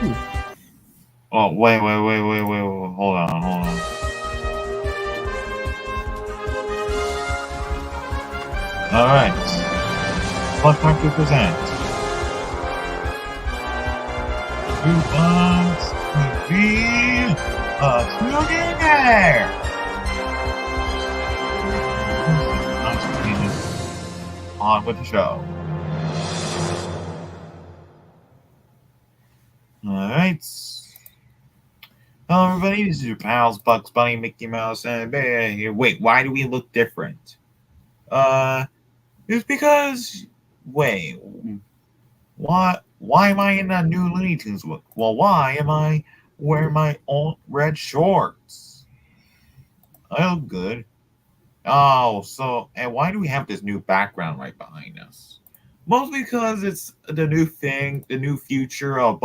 Oh, wait. Hold on. All right. What time to present? You want to be a Toonynaire? On with the show. All right. Hello, everybody. This is your pals Bugs Bunny, Mickey Mouse, and Bear here. Wait, why do we look different? It's because. Wait, what? Why am I in that new Looney Tunes look? Well, why am I wearing my old red shorts? I look good. Oh, and why do we have this new background right behind us? Mostly because it's the new thing, the new future of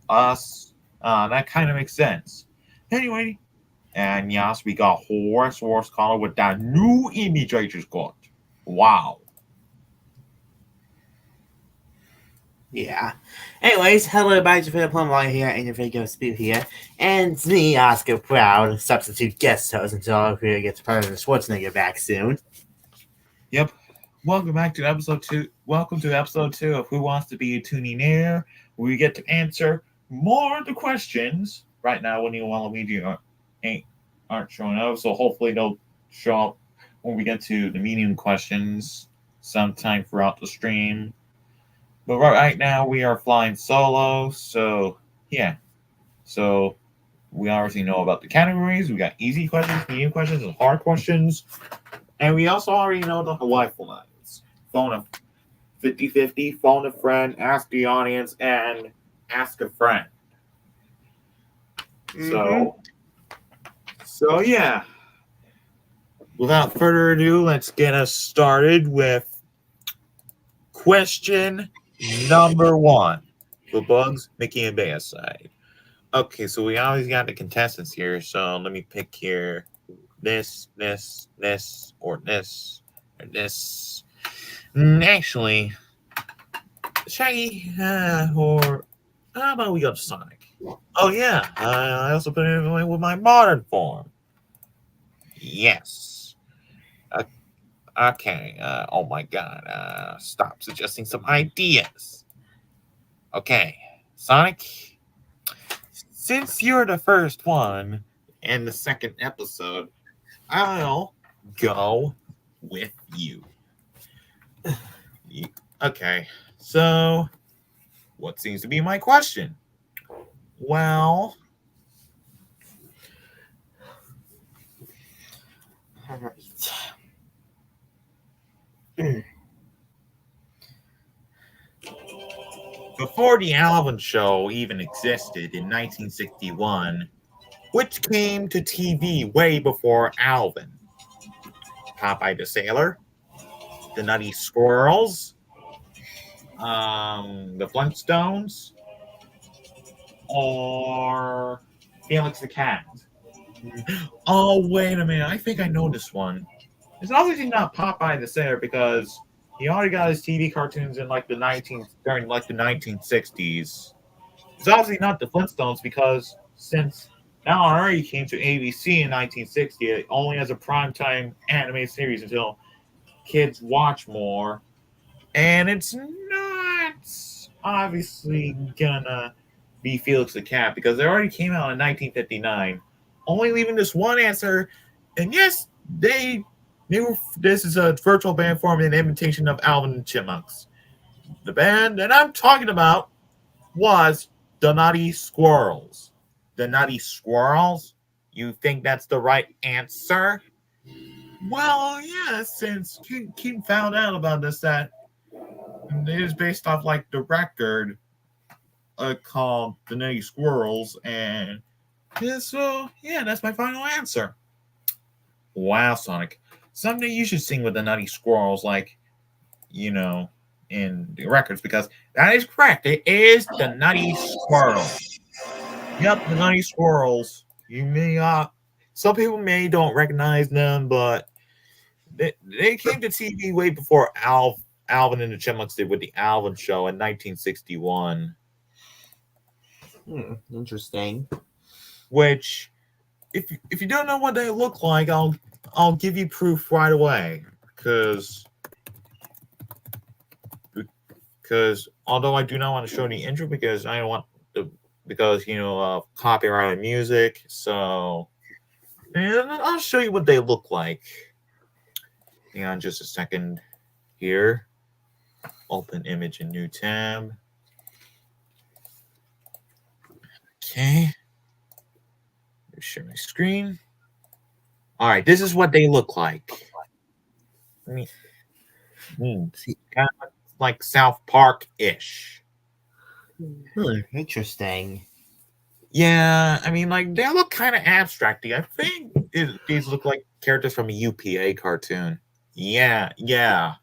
us. That kind of makes sense. Anyway, and yes, we got horse color with that new image I just got. Wow. Yeah. Anyways, hello everybody, it's Philip Plumline here, and your video Spew here. And it's me, Oscar Proud, substitute guest host until our career gets President Schwarzenegger back soon. Yep. Welcome back to episode 2. Welcome to episode 2 of Who Wants to Be a Toonynaire, where we get to answer more of the questions. Right now, when you want media aren't showing up, so hopefully they'll show up when we get to the medium questions sometime throughout the stream. But right now we are flying solo, so yeah. So we already know about the categories. We got easy questions, medium questions, and hard questions. And we also already know the Hawaii lines. Phone a 50-50, phone a friend, ask the audience, and ask a friend. Mm-hmm. So yeah. Without further ado, let's get us started with question number 1 for Bugs, Mickey, and Bear's side. Okay, so we always got the contestants here, so let me pick here this, or this, or this. Actually, Shaggy, or how about we go to Sonic? Oh yeah, I also put it in with my modern form. Yes. Okay. Oh my God. Stop suggesting some ideas. Okay, Sonic. Since you're the first one in the second episode, I'll go with you. Okay, so what seems to be my question? Well, All right. before the Alvin Show even existed in 1961, which came to TV way before Alvin? Popeye the Sailor, the Nutty Squirrels, the Flintstones, or Felix the Cat? Oh, wait a minute. I think I know this one. It's obviously not Popeye the Sailor because he already got his TV cartoons in like during like the 1960s. It's obviously not the Flintstones because since now already came to ABC in 1960, it only has a primetime anime series until kids watch more. And it's not obviously gonna be Felix the Cat because they already came out in 1959, only leaving this one answer. And yes, they knew this is a virtual band formed in imitation of Alvin and Chipmunks. The band that I'm talking about was the Nutty Squirrels. The Nutty Squirrels? You think that's the right answer? Well, yeah, since Kim found out about this, that it is based off like the record called The Nutty Squirrels, and yeah, so yeah, that's my final answer. Wow, Sonic. Someday you should sing with the Nutty Squirrels, like, in the records, because that is correct. It is the Nutty Squirrels. Yep, the Nutty Squirrels. You may some people may don't recognize them, but they came to TV way before Alvin and the Chipmunks did with the Alvin Show in 1961. Interesting. Which, if you don't know what they look like, I'll give you proof right away. Because although I do not want to show the intro because I don't want the because copyrighted music, so I'll show you what they look like. Hang on just a second here. Open image in new tab. Okay. Share my screen. All right, this is what they look like. I mean, kind of like South Park-ish. Interesting. Yeah, I mean, like they look kind of abstracty. I think these look like characters from a UPA cartoon. Yeah, yeah,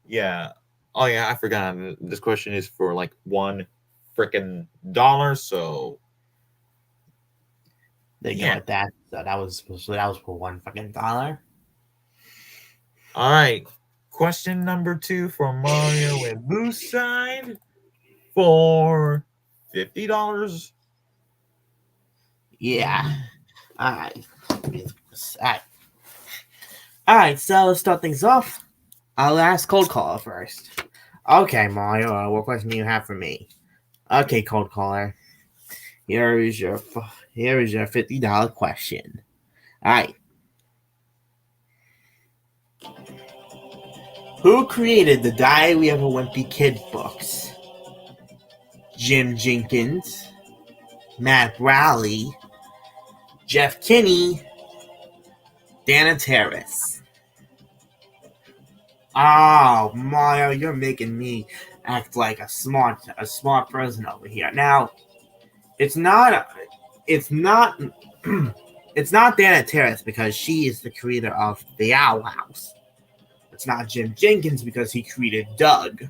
yeah. Oh yeah, I forgot. This question is for like $1 so They go yeah. with that. So that was for $1. All right. Question number 2 for Mario and Boo's side for $50. Yeah. All right. All right. So let's start things off. I'll ask cold caller first. Okay, Mario. What question do you have for me? Okay, cold caller. Here is your $50 question. All right. Who created the Diary of a Wimpy Kid books? Jim Jenkins, Matt Rowley, Jeff Kinney, Dana Terrace. Oh, Mario, you're making me act like a smart person over here. Now, it's not it's not Dana Terrace because she is the creator of the Owl House. It's not Jim Jenkins because he created Doug.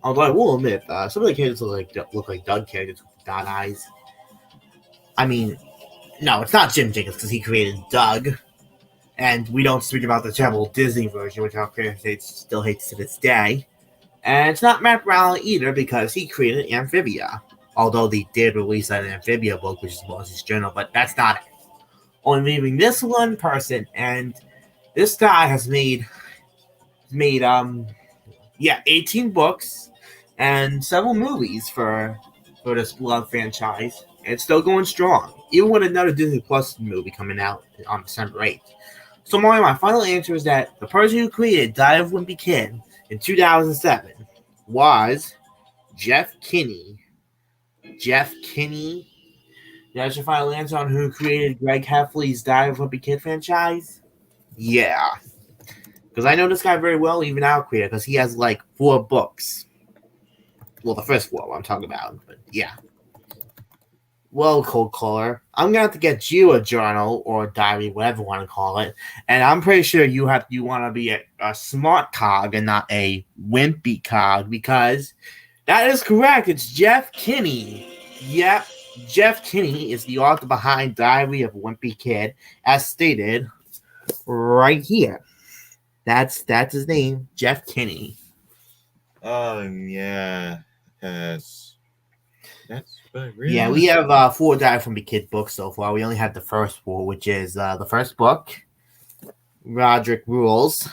Although I will admit, some of the characters look like Doug characters with dot eyes. I mean, no, it's not Jim Jenkins because he created Doug. And we don't speak about the terrible Disney version, which our parents still hates to this day. And it's not Matt Brown either because he created Amphibia. Although they did release an Amphibia book, which is Moses' Journal, but that's not it. Only leaving this one person, and this guy has made 18 books and several movies for this beloved franchise. And it's still going strong, even with another Disney Plus movie coming out on December 8th. So, Mario, my final answer is that the person who created Diary of Wimpy Kid in 2007 was Jeff Kinney. Jeff Kinney? That's your final answer on who created Greg Heffley's Diary of Wimpy Kid franchise? Yeah. Because I know this guy very well, even our creator, because he has like 4 books. Well, the first 4 I'm talking about, but yeah. Well, cold caller, I'm gonna have to get you a journal or a diary, whatever you want to call it, and I'm pretty sure you want to be a smart cog and not a wimpy cog because that is correct. It's Jeff Kinney. Yep, Jeff Kinney is the author behind Diary of a Wimpy Kid, as stated right here. That's his name, Jeff Kinney. Oh yeah, yes. That's really Yeah, we have 4 Diary from the Kid books so far. We only have the first 4, which is the first book, Roderick Rules,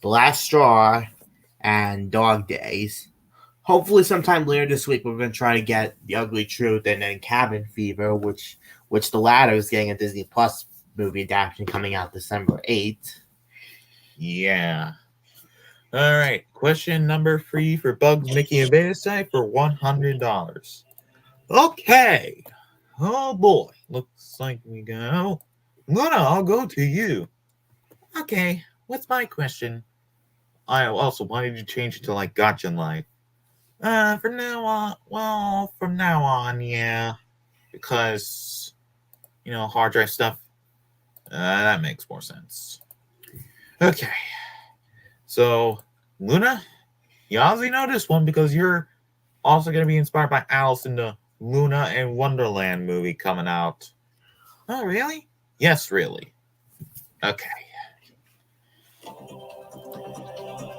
The Last Straw, and Dog Days. Hopefully, sometime later this week, we're going to try to get The Ugly Truth and then Cabin Fever, which the latter is getting a Disney Plus movie adaptation coming out December 8th. Yeah. All right. Question number 3 for Bugs, Mickey, and Beta side for $100. Okay. Oh boy. Looks like we go. Luna, I'll go to you. Okay. What's my question? Why did you change it to like Gotcha Life? From now on, yeah. Because, hard drive stuff. That makes more sense. Okay. So, Luna, you obviously know this one because you're also going to be inspired by Alice in the Luna and Wonderland movie coming out. Oh, really? Yes, really. Okay.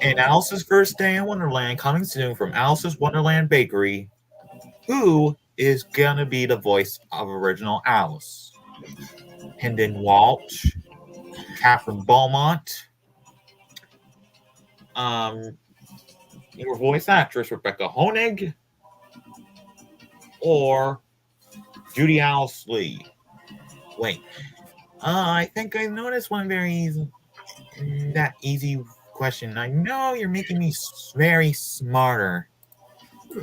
In Alice's First Day in Wonderland, coming soon from Alice's Wonderland Bakery, who is gonna be the voice of original Alice? Hendon Walsh, Catherine Beaumont, um, your voice actress Rebecca Honig, or Judy Alice Lee? Wait, I think I noticed one very that easy question. I know you're making me very smarter.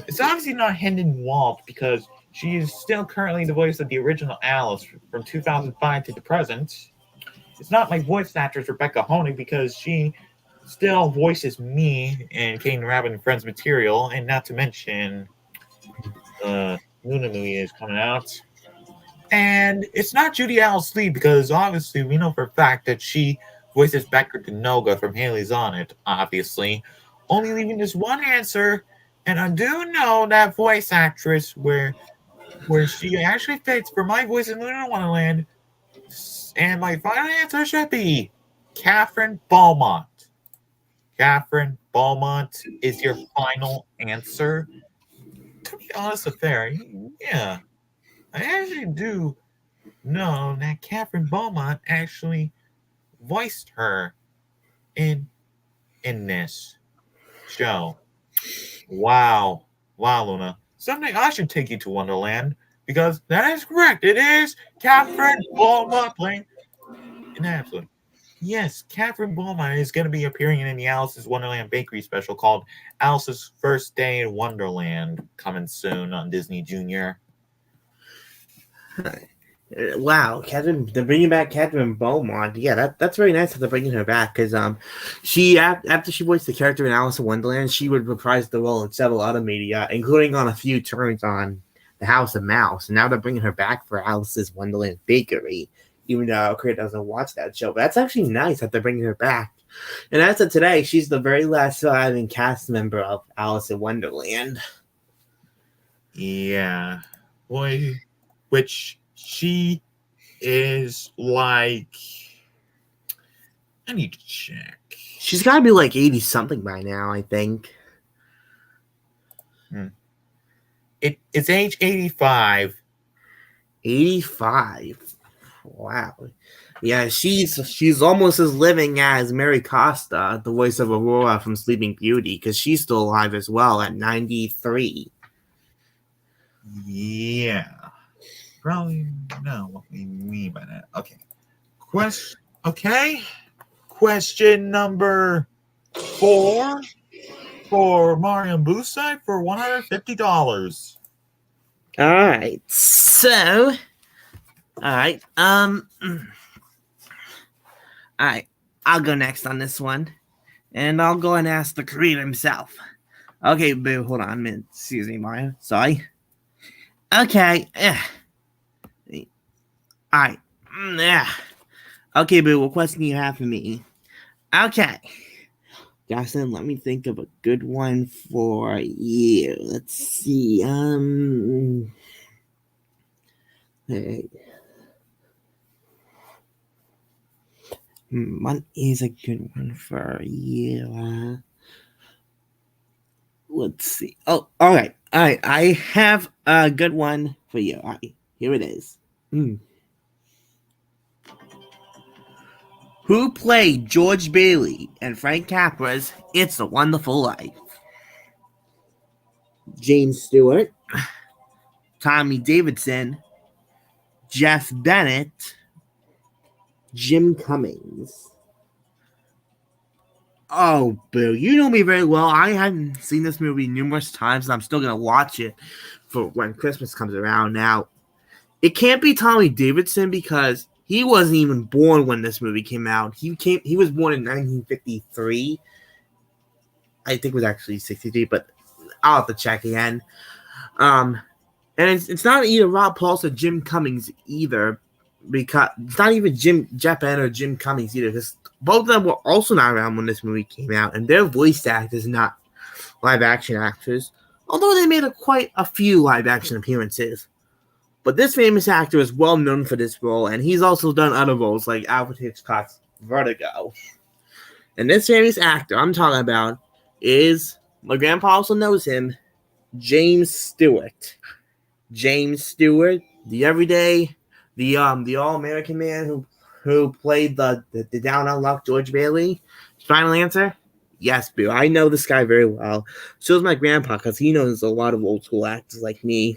It's obviously not Hendon Walsh because she is still currently the voice of the original Alice from 2005 to the present. It's not my voice actress Rebecca Honig because she still voices me in Kane Rabbit and Friends material, and not to mention Luna movie is coming out. And it's not Judy Alice Lee because obviously we know for a fact that she voices Becker Denoga from Haley's on It, obviously. Only leaving just one answer, and I do know that voice actress where she actually fits for my voice in Lunar Wonderland. And my final answer should be Catherine Beaumont. Catherine Beaumont is your final answer. To be honest with fair, yeah, I actually do know that Catherine Beaumont actually voiced her in this show. Wow. Wow, Luna. Someday I should take you to Wonderland because that is correct. It is Catherine Beaumont playing an absolute. Yes, Catherine Beaumont is going to be appearing in the Alice's Wonderland Bakery special called Alice's First Day in Wonderland, coming soon on Disney Junior. Wow, they're bringing back Catherine Beaumont. Yeah, that's very nice that they're bringing her back because she after she voiced the character in Alice in Wonderland, she would reprise the role in several other media, including on a few turns on The House of Mouse. And now they're bringing her back for Alice's Wonderland Bakery, even though Kurt doesn't watch that show. But that's actually nice that they're bringing her back. And as of today, she's the very last surviving cast member of Alice in Wonderland. Yeah, boy, which she is like. I need to check. She's got to be like 80 something by now, I think. It's age 85. 85. Wow. Yeah, she's almost as living as Mary Costa, the voice of Aurora from Sleeping Beauty, because she's still alive as well at 93. Yeah. Probably know what we mean by that. Okay. Question number 4 for Mariam Busai for $150. All right. So, all right. All right. I'll go next on this one, and I'll go and ask the creator himself. Okay, boo. Hold on a minute. Excuse me, Mario. Sorry. Okay. All right. Yeah. Okay, boo. What question do you have for me? Okay. Justin, let me think of a good one for you. Let's see. Hey. What is a good one for you? Let's see. Oh, all right. I have a good one for you. All right, here it is. Who played George Bailey and Frank Capra's It's a Wonderful Life? James Stewart, Tommy Davidson, Jeff Bennett, Jim Cummings. Oh, boo. You know me very well. I haven't seen this movie numerous times, and I'm still going to watch it for when Christmas comes around. Now, it can't be Tommy Davidson because he wasn't even born when this movie came out. He was born in 1953. I think it was actually 63, but I'll have to check again. And it's not either Rob Paulson or Jim Cummings either, because it's not even Jeff Bennett or Jim Cummings either, because both of them were also not around when this movie came out, and their voice actors, not live action actors, although they made quite a few live action appearances. But this famous actor is well known for this role, and he's also done other roles like Alfred Hitchcock's Vertigo. And this famous actor I'm talking about is, my grandpa also knows him, James Stewart. James Stewart, the everyday, the all American man who played the down on luck George Bailey? Final answer. Yes, Boo. I know this guy very well. So does my grandpa, because he knows a lot of old school actors like me.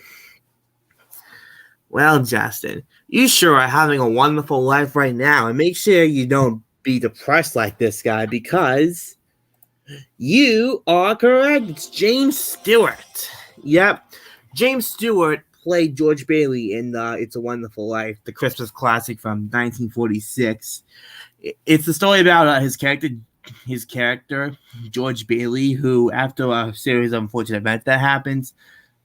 Well, Justin, you sure are having a wonderful life right now, and make sure you don't be depressed like this guy, because you are correct. It's James Stewart. Yep. James Stewart played George Bailey in It's a Wonderful Life, the Christmas classic from 1946. It's the story about his character, George Bailey, who, after a series of unfortunate events that happens,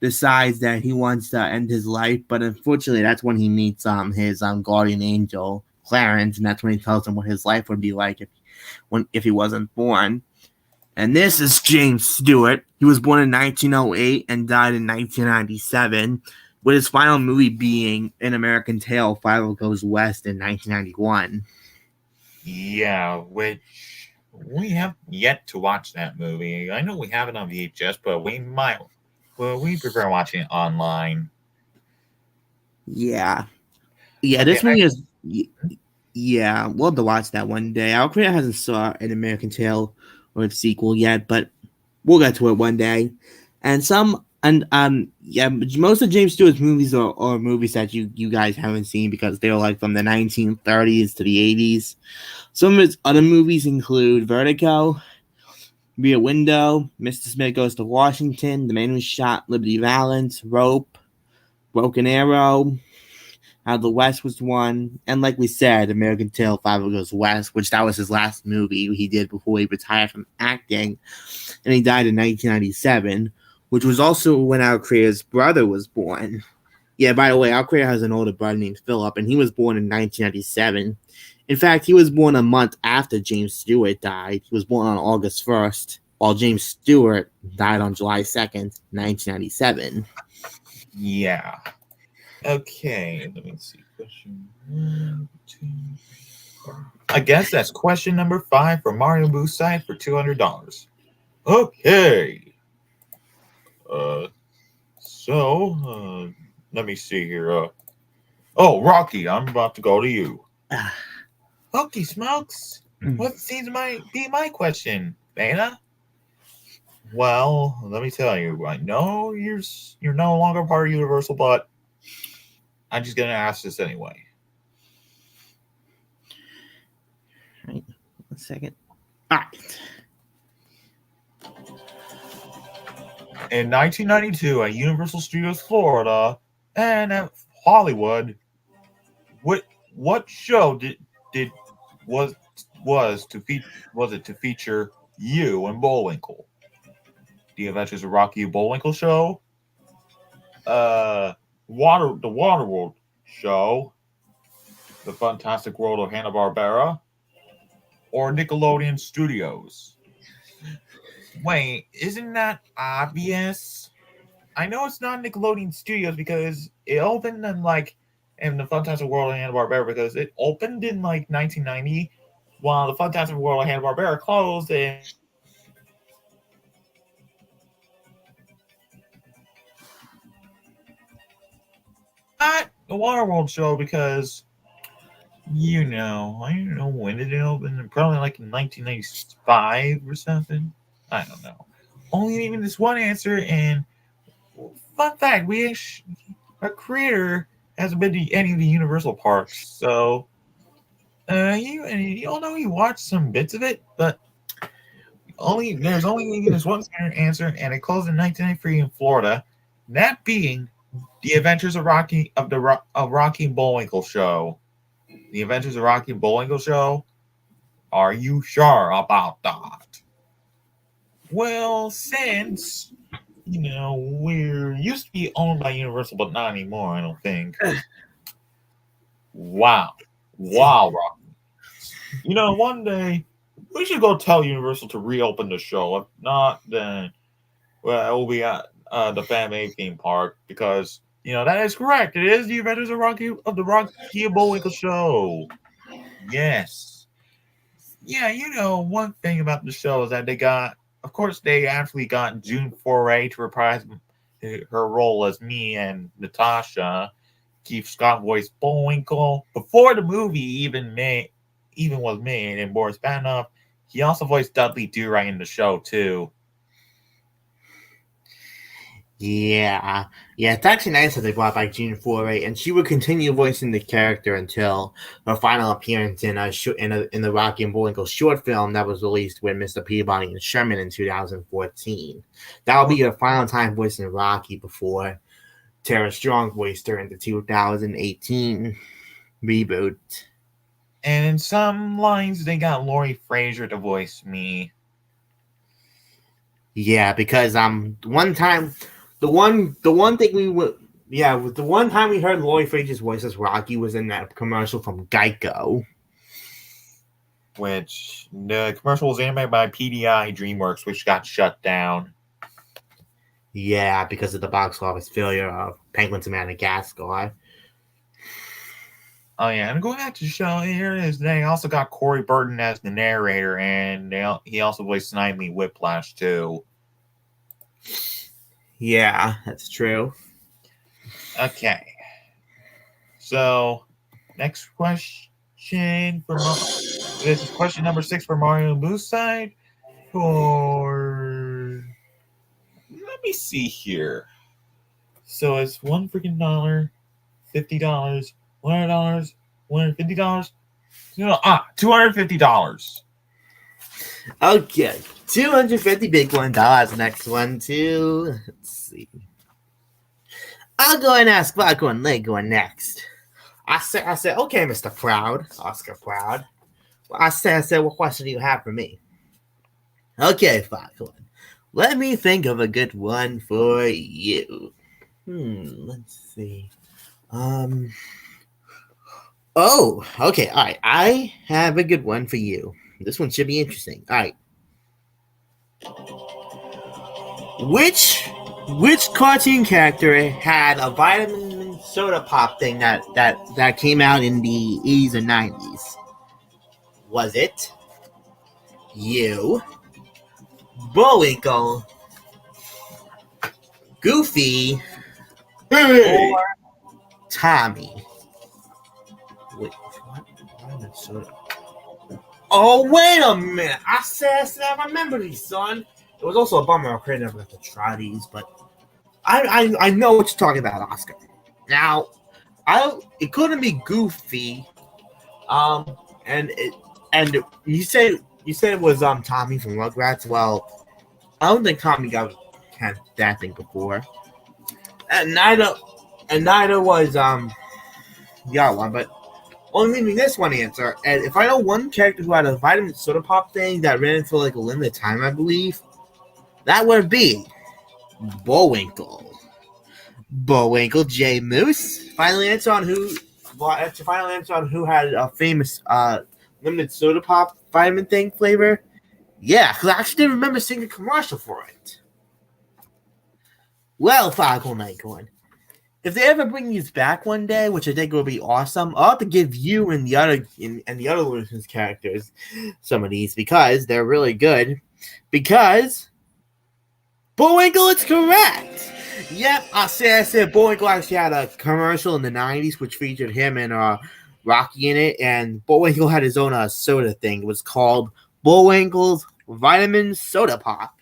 decides that he wants to end his life. But unfortunately, that's when he meets his guardian angel, Clarence, and that's when he tells him what his life would be like if he wasn't born. And this is James Stewart. He was born in 1908 and died in 1997, with his final movie being An American Tail, Five Goes West in 1991. Yeah, which we have yet to watch that movie. I know we have it on VHS, but we prefer watching it online. Yeah. Okay, This movie is... Yeah, we'll have to watch that one day. Our creator hasn't saw An American Tail or its sequel yet, but we'll get to it one day. Most of James Stewart's movies are movies that you guys haven't seen, because they were like from the 1930s to the 80s. Some of his other movies include Vertigo, Rear Window, Mr. Smith Goes to Washington, The Man Who Shot Liberty Valance, Rope, Broken Arrow, Out of the West was one, and like we said, American Tail, Five Goes West, which that was his last movie he did before he retired from acting, and he died in 1997, which was also when our creator's brother was born. Yeah, by the way, our creator has an older brother named Philip, and he was born in 1997. In fact, he was born a month after James Stewart died. He was born on August 1st, while James Stewart died on July 2nd, 1997. Yeah. Okay, let me see. Question 1, 2, 3, 4. I guess that's question number 5 for Mario Boo's side for $200. Okay. Let me see here. Rocky, I'm about to go to you. Hokey smokes. What seems to be my question, Beta? Well, let me tell you. I know you're no longer part of Universal, but I'm just gonna ask this anyway. Right. 1 second. All right. In 1992, at Universal Studios Florida and at Hollywood, what show was it to feature you and Bullwinkle? The Adventures of Rocky and Bullwinkle show, the Waterworld show, The Fantastic World of Hanna-Barbera, or Nickelodeon Studios? Wait, isn't that obvious? I know it's not Nickelodeon Studios because it opened in the Fantastic World of Hanna-Barbera, because it opened in 1990, while the Fantastic World of Hanna-Barbera closed in 1995. Not the Waterworld show, because I don't know when did it open. Probably in 1995 or something. I don't know. Only even this one answer. And fun fact: our creator hasn't been to any of the Universal parks, so you all know he watched some bits of it, but there's only even this one answer, and it closed in 1993 in Florida. That being The Adventures of Rocky and Bullwinkle show. The Adventures of Rocky and Bullwinkle show. Are you sure about that? Well, since we're used to be owned by Universal, but not anymore, I don't think. Wow, Rocky. One day we should go tell Universal to reopen the show. If not, then it will be at the Family theme park, because that is correct. It is the Adventures of the Rocky and Bullwinkle show. Yes. Yeah, one thing about the show is that they actually got June Foray to reprise her role as me and Natasha. Keith Scott voiced Bullwinkle before the movie even was made, and Boris Banoff. He also voiced Dudley Do-Right in the show too. Yeah, it's actually nice that they brought back June Foray, and she would continue voicing the character until her final appearance in the Rocky and Bullwinkle short film that was released with Mr. Peabody and Sherman in 2014. That will be her final time voicing Rocky before Tara Strong voiced her in the 2018 reboot. And in some lines, they got Laurie Fraser to voice me. Yeah, because one time, the one thing we would. Yeah, the one time we heard Laurie Fraser's voice as Rocky was in that commercial from Geico. Which the commercial was animated by PDI DreamWorks, which got shut down. Yeah, because of the box office failure of Penguins of Madagascar. Oh yeah, and going back to the show, here it is. They also got Corey Burton as the narrator, and he also voiced Snidely Whiplash too. Yeah, that's true. Okay, so next question for this is question number 6 for Mario Boo's side. Or let me see here. So it's $1 freaking $50, $100, $150. $250. Okay, 250 big $1. Next one too. Let's see. I'll go and ask Flacco and Leghorn next. I said, okay, Mr. Proud, Oscar Proud. I said, what question do you have for me? Okay, Flacco. Let me think of a good one for you. Let's see. Oh, okay, all right. I have a good one for you. This one should be interesting. All right. Which cartoon character had a vitamin soda pop thing that came out in the 80s and 90s? Was it you, Bullwinkle, Goofy, or Tommy? Wait, what? Vitamin soda. Oh, wait a minute. I said I remember these, son. It was also a bummer I never got to try these, but I know what you're talking about, Oscar. Now, it couldn't be Goofy, and you said it was Tommy from Rugrats. Well, I don't think Tommy had that thing before, and neither was the other one, but only leaving this one answer. And if I know one character who had a vitamin soda pop thing that ran for like a limited time, I believe that would be Bullwinkle. Bullwinkle J Moose. Final answer on who had a famous limited soda pop vitamin thing flavor. Yeah, because I actually didn't remember seeing a commercial for it. Well, Foghorn Leghorn, if they ever bring these back one day, which I think will be awesome, I'll have to give you and the other Lunatic's characters some of these because they're really good. Because Bullwinkle is correct. Yep, I said Bullwinkle actually had a commercial in the 90s which featured him and Rocky in it, and Bullwinkle had his own soda thing. It was called Bullwinkle's Vitamin Soda Pop.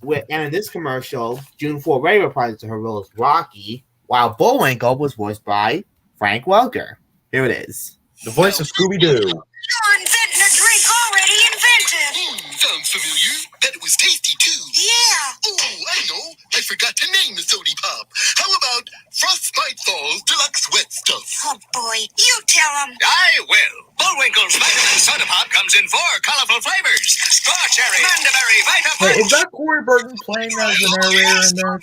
And in this commercial, June Foray reprised her role as Rocky, while Bullwinkle was voiced by Frank Welker. Here it is. The voice of Scooby-Doo. You're inventing a drink already invented. Sounds familiar. Bet it was tasty, too. Yeah. Oh, I know. I forgot to name the Sody Pop. How about Frostbite Falls Deluxe Wet Stuff? Oh, boy. You tell him. I will. Bullwinkle's Vitamin Soda Pop comes in 4 colorful flavors. Straw cherry, mandaberry, Vita Hey, is that Corey Burton playing as the narrator in there?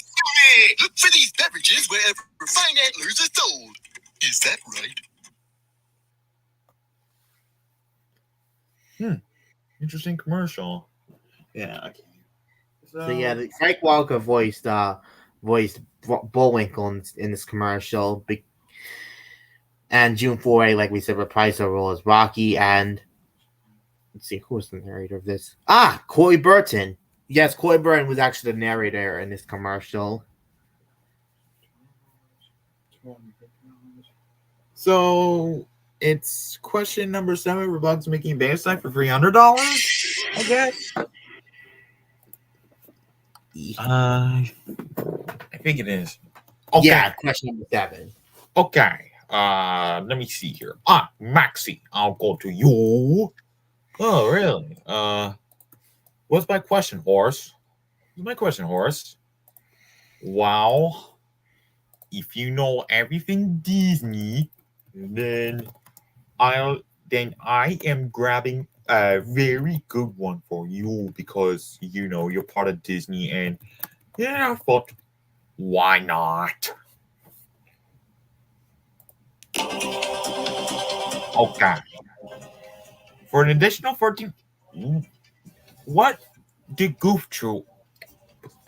Look for these beverages wherever fine antlers are sold. Is that right? Interesting commercial. Yeah. Okay. So yeah, Frank Welker voiced Bullwinkle in this commercial, and June Foray, like we said, reprised her role as Rocky. And let's see, who was the narrator of this? Corey Burton. Yes, Corey Burton was actually the narrator in this commercial. So it's question number 7 for Bugs making Bayside for $300, I guess. I think it is. Okay. Yeah, question number 7. Okay. Let me see here. Maxie, I'll go to you. Oh, really? What's my question, Horace? What's my question, Horace? Wow. If you know everything Disney, then I am grabbing a very good one for you because you know you're part of Disney and yeah, I thought why not? Okay. For an additional 14, what did Goof Troop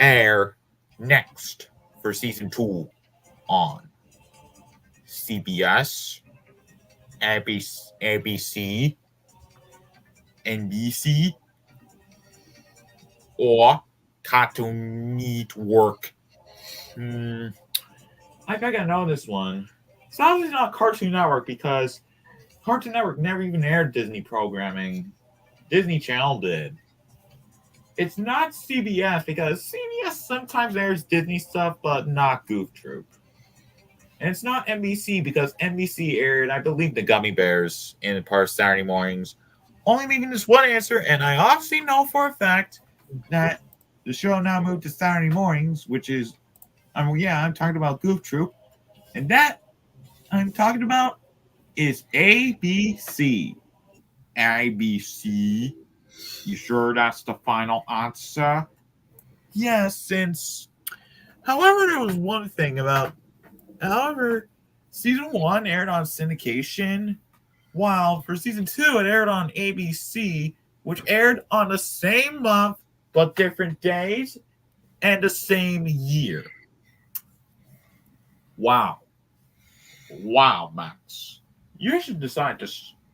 air next for season 2 on CBS, ABC, NBC, or Cartoon Network? I think I know this one. It's obviously not Cartoon Network because Cartoon Network never even aired Disney programming. Disney Channel did. It's not CBS because CBS sometimes airs Disney stuff, but not Goof Troop. And it's not NBC because NBC aired, I believe, the Gummy Bears in part of Saturday mornings. Only making this one answer, and I obviously know for a fact that the show now moved to Saturday mornings, which is, I'm talking about Goof Troop, and that I'm talking about is ABC. ABC. You sure that's the final answer? Yes, since. However, there was one thing about. However, season 1 aired on syndication, while for season 2 it aired on ABC, which aired on the same month but different days and the same year. Wow. Wow, Max. You should decide to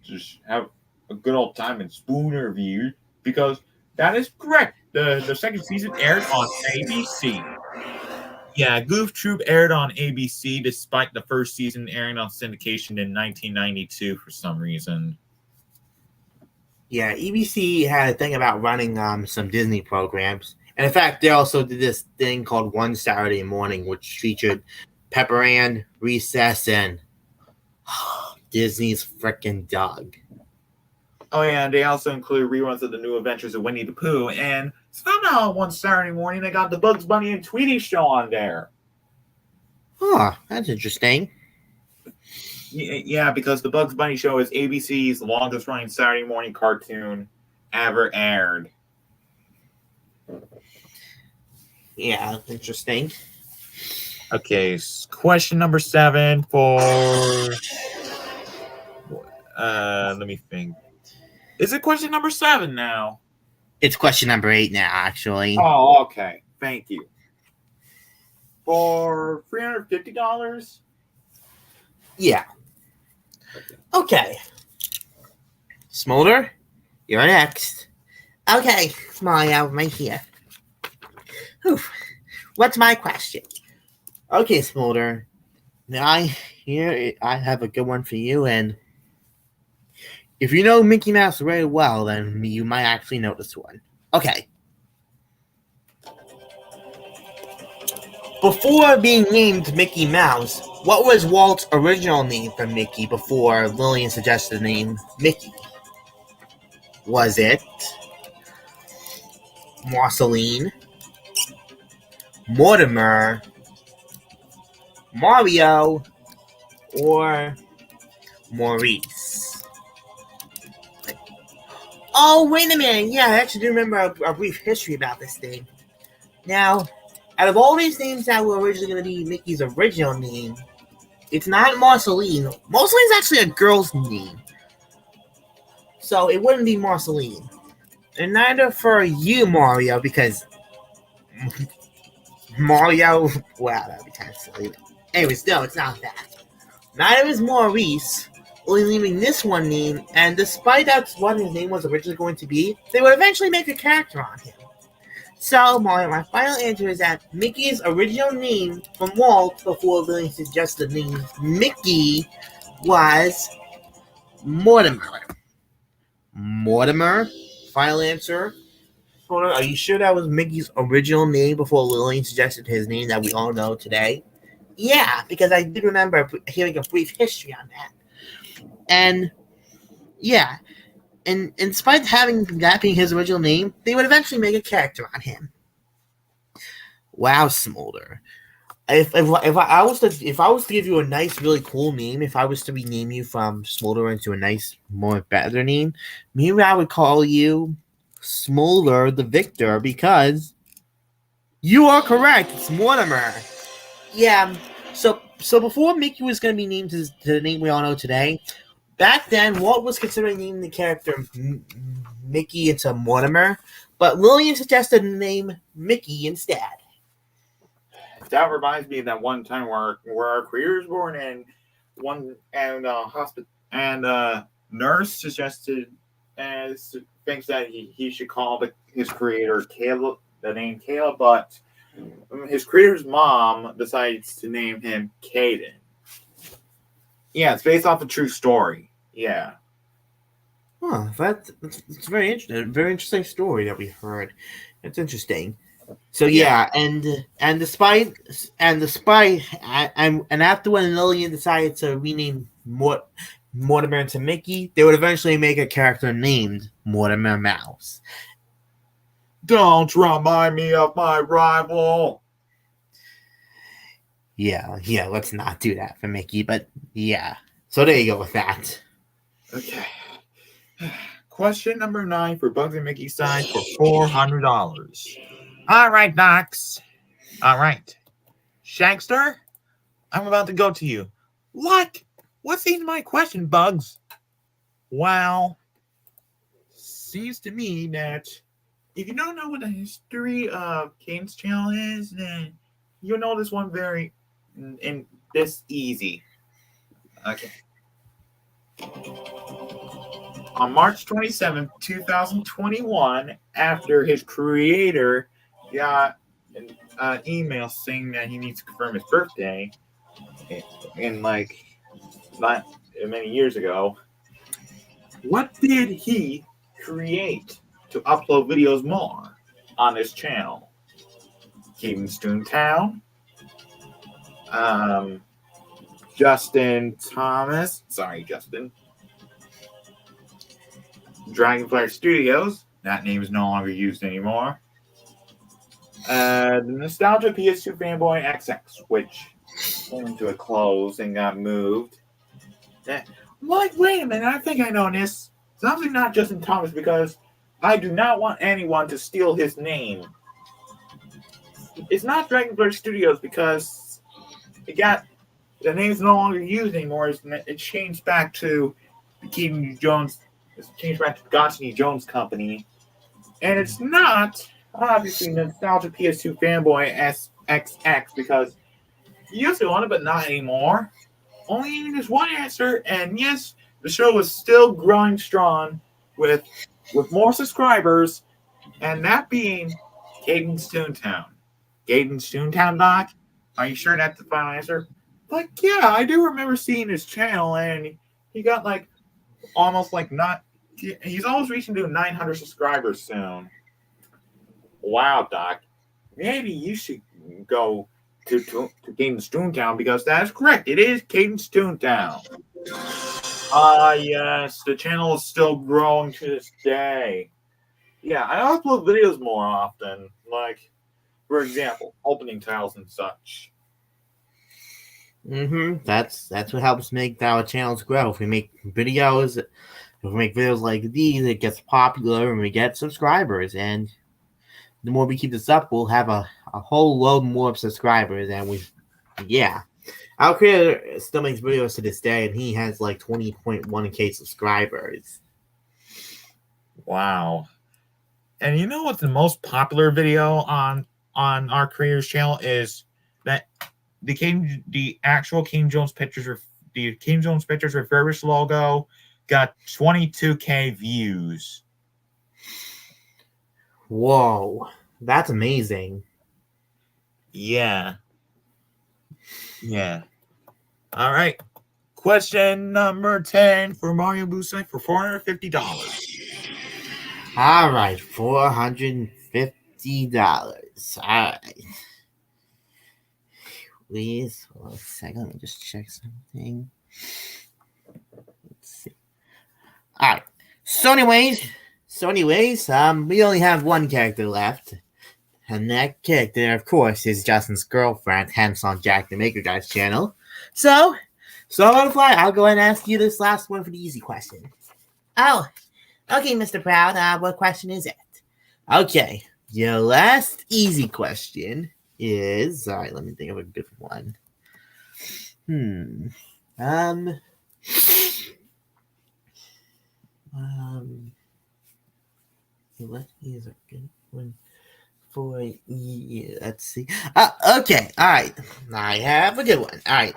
just have a good old time and spoon review because that is correct. The second season aired on ABC. Yeah, Goof Troop aired on ABC despite the first season airing on syndication in 1992 for some reason. Yeah, ABC had a thing about running some Disney programs. And in fact, they also did this thing called One Saturday Morning, which featured Pepper Ann, Recess, and Disney's frickin' Doug. Oh, yeah, and they also include reruns of the New Adventures of Winnie the Pooh. And somehow one Saturday morning, they got the Bugs Bunny and Tweety show on there. Oh, that's interesting. Yeah, because the Bugs Bunny show is ABC's longest running Saturday morning cartoon ever aired. Yeah, interesting. Okay, question number 7 for... let me think. Is it question number 7 now? It's question number 8 now, actually. Oh, okay. Thank you. For $350? Yeah. Okay. Smolder, you're next. Okay, Smiley, right here. Whew. What's my question? Okay, Smolder. Now I have a good one for you, and if you know Mickey Mouse very well, then you might actually know this one. Okay. Before being named Mickey Mouse, what was Walt's original name for Mickey before Lillian suggested the name Mickey? Was it Marceline, Mortimer, Mario, or Maurice? Oh, wait a minute. Yeah, I actually do remember a brief history about this thing. Now, out of all these names that were originally going to be Mickey's original name, it's not Marceline. Marceline's actually a girl's name. So it wouldn't be Marceline. And neither for you, Mario, because Mario, wow, that'd be kind of silly. Anyways, no, it's not that. Neither is Maurice, only leaving this one name, and despite that's what his name was originally going to be, they would eventually make a character on him. So my final answer is that Mickey's original name from Walt before Lily suggested the name Mickey was Mortimer. Mortimer? Final answer? Are you sure that was Mickey's original name before Lillian suggested his name that we all know today? Yeah, because I did remember hearing a brief history on that. And yeah, and in spite of having that being his original name, they would eventually make a character on him. Wow, Smolder. If I was to give you a nice, really cool name, if I was to rename you from Smolder into a nice, more better name, maybe I would call you Smolder the Victor because you are correct. It's Mortimer. Yeah. So before Mickey was going to be named to the name we all know today, back then Walt was considering naming the character Mickey into Mortimer, but Lillian suggested the name Mickey instead. That reminds me of that one time where our creator was born, and hospital and nurse suggested thinks that he should call his creator Caleb, the name Caleb, but his creator's mom decides to name him Caden. Yeah, it's based off a true story. Yeah. Huh, that's very interesting. Very interesting story that we heard. It's interesting. So yeah, and despite and after when Lillian decided to rename Mortimer into Mickey, they would eventually make a character named Mortimer Mouse. Don't remind me of my rival. Yeah, let's not do that for Mickey, but yeah. So there you go with that. Okay. Question number 9 for Bugs and Mickey side for $400. All right, Docs. All right. Shankster, I'm about to go to you. What? What's even my question, Bugs? Well, seems to me that if you don't know what the history of Kane's channel is, then you'll know this one very in this easy. Okay. On March 27, 2021, after his creator got an email saying that he needs to confirm his birthday, in like not many years ago, what did he create to upload videos more on his channel? Caden's Toontown, Justin Thomas, sorry, Justin. Dragonfly Studios, that name is no longer used anymore. The Nostalgia PS2 Fanboy XX, which came to a close and got moved. Like, wait a minute, I think I know this. It's obviously not Justin Thomas because I do not want anyone to steal his name. It's not Dragonfly Studios because the name's no longer used anymore. It changed back to Keaton Jones. It's changed back to Gotchini Jones Company. And it's not, obviously, Nostalgia PS2 Fanboy SXX because he used to own it, but not anymore. Only there's one answer, and yes, the show is still growing strong with more subscribers, and that being Caden's Toontown. Caden's Toontown, Doc? Are you sure that's the final answer? Like, yeah, I do remember seeing his channel, and he got like almost like not. He's almost reaching to 900 subscribers soon. Wow, Doc. Maybe you should go to Caden's Toontown because that's correct. It is Caden's Toontown. Yes, the channel is still growing to this day. Yeah, I upload videos more often. Like, for example, opening titles and such. That's what helps make our channels grow. If we make videos like these, it gets popular and we get subscribers. And the more we keep this up, we'll have a whole load more of subscribers. And our creator still makes videos to this day, and he has like 20.1k subscribers. Wow. And you know what's the most popular video on our creator's channel is that the actual King Jones Pictures refurbished logo got 22k views. Whoa, That's amazing. Yeah. Yeah. All right. Question number 10 for Mario Boosite for $450. All right, $450. All right. Please, hold on a second. Let me just check something. Let's see. All right. So anyways, we only have one character left. And that character, of course, is Justin's girlfriend, hence on Jack the Maker Guy's channel. So Butterfly, I'll go ahead and ask you this last one for the easy question. Oh, okay, Mr. Proud. What question is it? Okay, your last easy question is. All right, let me think of a good one. What is a good one? For you. Let's see. Okay. All right. I have a good one. All right.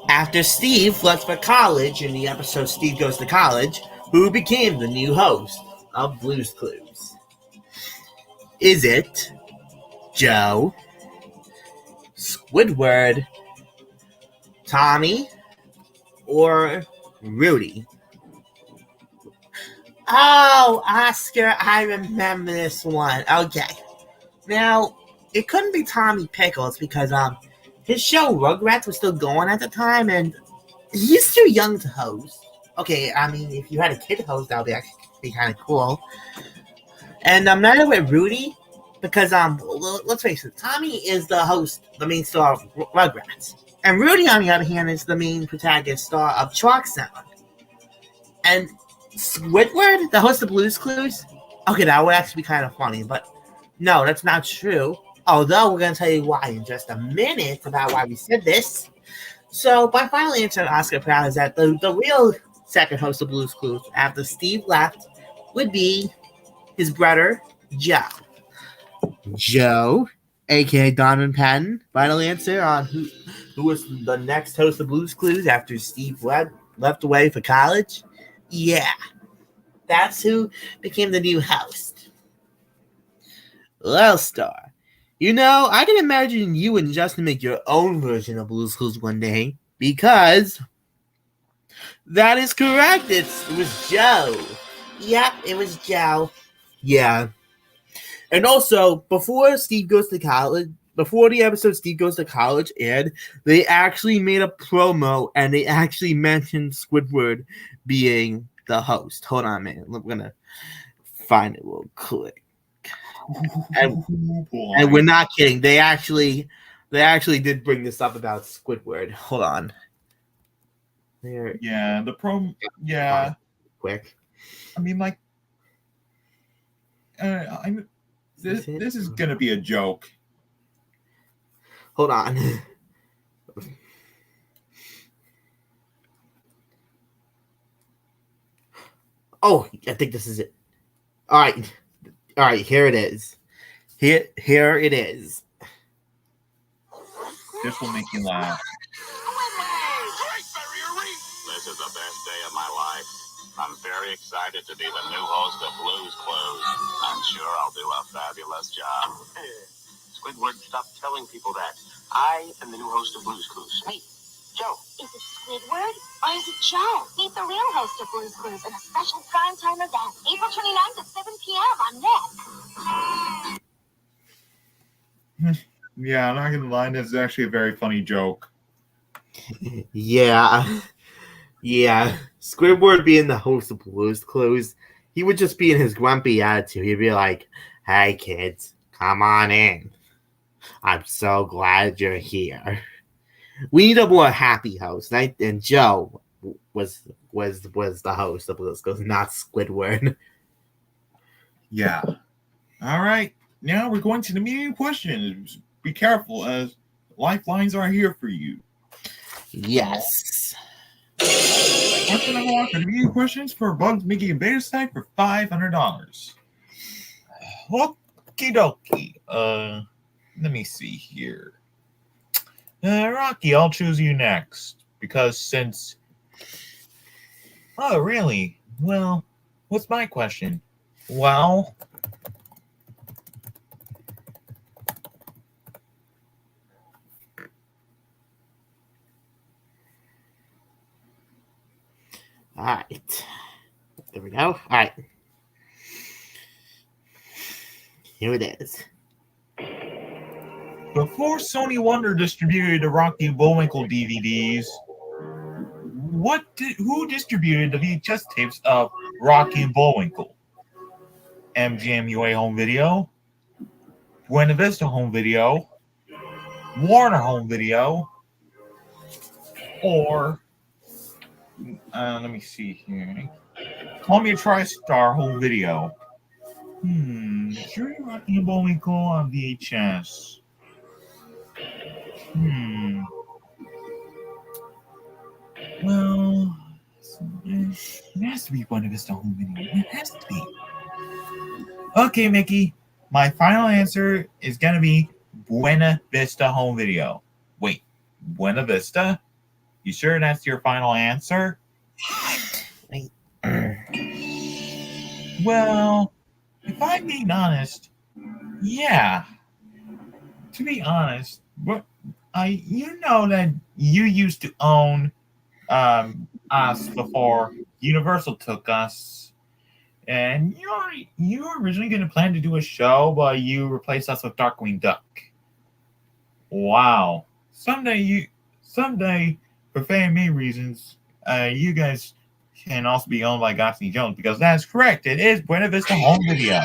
After Steve left for college in the episode Steve Goes to College, who became the new host of Blue's Clues? Is it Joe, Squidward, Tommy, or Rudy? Oh, Oscar, I remember this one. Okay. Now, it couldn't be Tommy Pickles because his show Rugrats was still going at the time and he's too young to host. Okay, I mean if you had a kid host that would be actually be kind of cool. And I'm not with Rudy because let's face it, Tommy is the host, the main star of Rugrats. And Rudy on the other hand is the main protagonist star of Chalk Sound. And Squidward, the host of Blue's Clues? Okay, that would actually be kind of funny, but no, that's not true. Although we're going to tell you why in just a minute about why we said this. So, my final answer to Oscar Proud is that the real second host of Blue's Clues after Steve left would be his brother, Joe. Joe, aka Donovan Patton. Final answer on who was the next host of Blue's Clues after Steve left away for college? Yeah, that's who became the new host. Well, Star, I can imagine you and Justin make your own version of Blue's Clues one day because that is correct. It was Joe. Yep, it was Joe. Yeah. And also, before the episode Steve Goes to College aired, they actually made a promo and they actually mentioned Squidward being the host. Hold on a minute. We're going to find it real quick. And we're not kidding. They actually did bring this up about Squidward. Hold on. There. Yeah, the promo. Yeah. Quick. I mean, like, this is gonna be a joke. Hold on. Oh, I think this is it. All right. Here it is. Here it is. This will make you laugh. This is the best day of my life. I'm very excited to be the new host of Blue's Clues. I'm sure I'll do a fabulous job. Squidward, stop telling people that. I am the new host of Blue's Clues. Me, Joe. Is it Squidward or is it Joe? He's the real host of Blue's Clues in a special primetime event, April 29th at 7 p.m. on Nick. Yeah, I'm not gonna lie, this is actually a very funny joke. Yeah. Squidward being the host of Blue's Clues, he would just be in his grumpy attitude. He'd be like, "Hey kids, come on in. I'm so glad you're here." We need a more happy host, right? And Joe was the host of Blue's Clues, not Squidward. Yeah. All right. Now we're going to the medium questions. Be careful, as lifelines are here for you. Yes. Question number one for the medium questions for Bugs, Mickey, and Beta Stack for $500. Okie dokie. Let me see here. Rocky, I'll choose you next because since. Oh, really? Well, what's my question? Well, All right. There we go. All right. Here it is. before Sony Wonder distributed the Rocky and Bullwinkle DVDs, who distributed the VHS tapes of Rocky and Bullwinkle? MGM UA Home Video, Buena Vista Home Video, Warner Home Video, or let me see here, Columbia TriStar Home Video. Sure, Rocky and Bullwinkle on VHS. Well, it has to be Buena Vista Home Video. It has to be. Okay, Mickey. My final answer is gonna be Buena Vista Home Video. Wait, Buena Vista? You sure that's your final answer? Wait. Well, if I'm being honest, yeah. To be honest, you know that you used to own us before Universal took us, and you were originally going to plan to do a show, but you replaced us with Darkwing Duck. Wow. Someday, for Fan Me reasons, you guys can also be owned by Gotsy Jones, because that's correct. It is Buena Vista Home Video.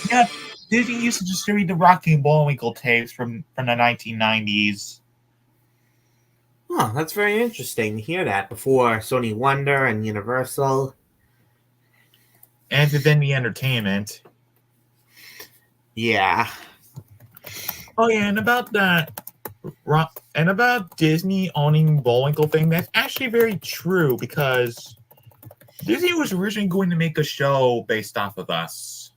Yeah, Disney used to distribute the Rocky and Bullwinkle tapes from the 1990s. Oh, that's very interesting to hear that. Before Sony Wonder and Universal. And Vivendi Entertainment. Yeah. Oh yeah, and about that, and about Disney owning Bullwinkle thing, that's actually very true, because Disney was originally going to make a show based off of us,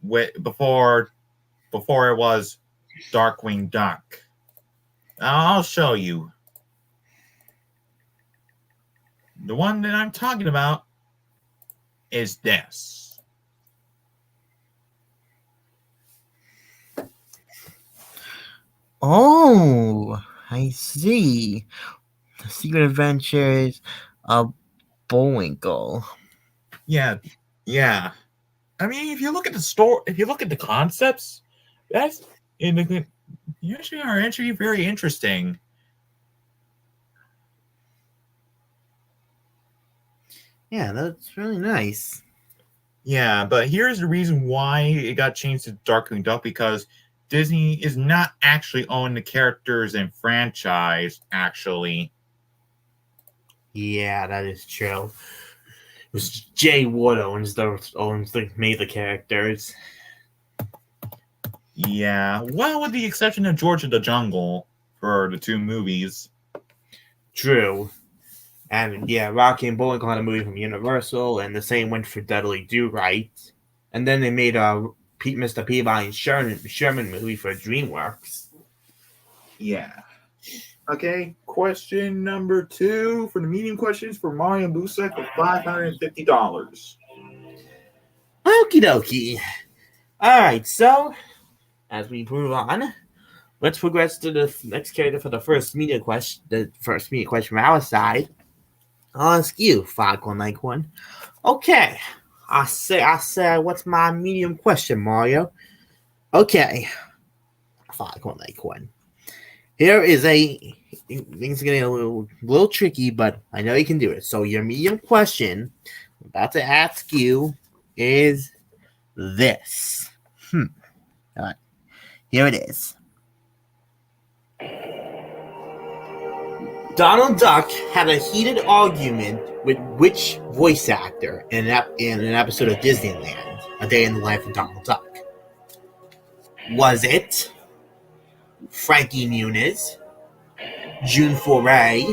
before it was Darkwing Duck. I'll show you. The one that I'm talking about is this. Oh, I see. The Secret Adventures of Bullwinkle. Yeah. I mean, if you look at the store, if you look at the concepts, that's actually very interesting. Yeah, that's really nice. Yeah, but here's the reason why it got changed to Darkwing Duck, because Disney is not actually owning the characters and franchise, actually. Yeah, that is true. It was Jay Wood made the characters. Yeah, well, with the exception of George of the Jungle for the two movies. True. And yeah, Rocky and Bullwinkle had a movie from Universal, and the same went for Dudley Do-Right. And then they made a Mr. Peabody and Sherman movie for DreamWorks. Yeah. Okay, question number 2 for the medium questions for Mario Busek for $550. Okie dokie. Alright, so as we move on, let's progress to the next character for the first media question. The first media question from our side. I'll ask you, Foghorn Leghorn. Okay, I say, what's my medium question, Mario? Okay, Foghorn Leghorn. Here is things are getting a little tricky, but I know you can do it. So your medium question I'm about to ask you is this. All right, here it is. Donald Duck had a heated argument with which voice actor in an episode of Disneyland, A Day in the Life of Donald Duck? Was it Frankie Muniz, June Foray,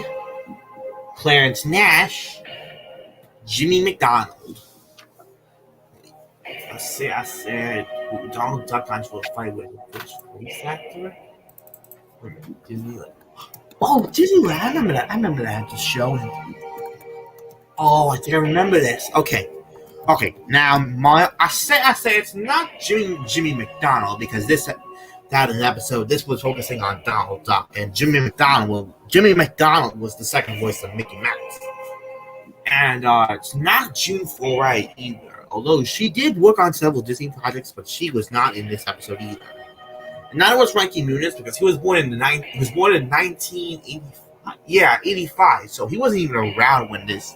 Clarence Nash, Jimmy McDonald? I said Donald Duck got into a fight with which voice actor? Disneyland. Oh, Disneyland! I remember that. I remember that show. Oh, I think I remember this. Okay, Okay, now I say it's not Jimmy McDonald because that an episode. This was focusing on Donald Duck, and Jimmy McDonald was the second voice of Mickey Mouse. And it's not June Foray either, although she did work on several Disney projects, but she was not in this episode either. And neither was Frankie Muniz because he was born in 1985, so he wasn't even around when this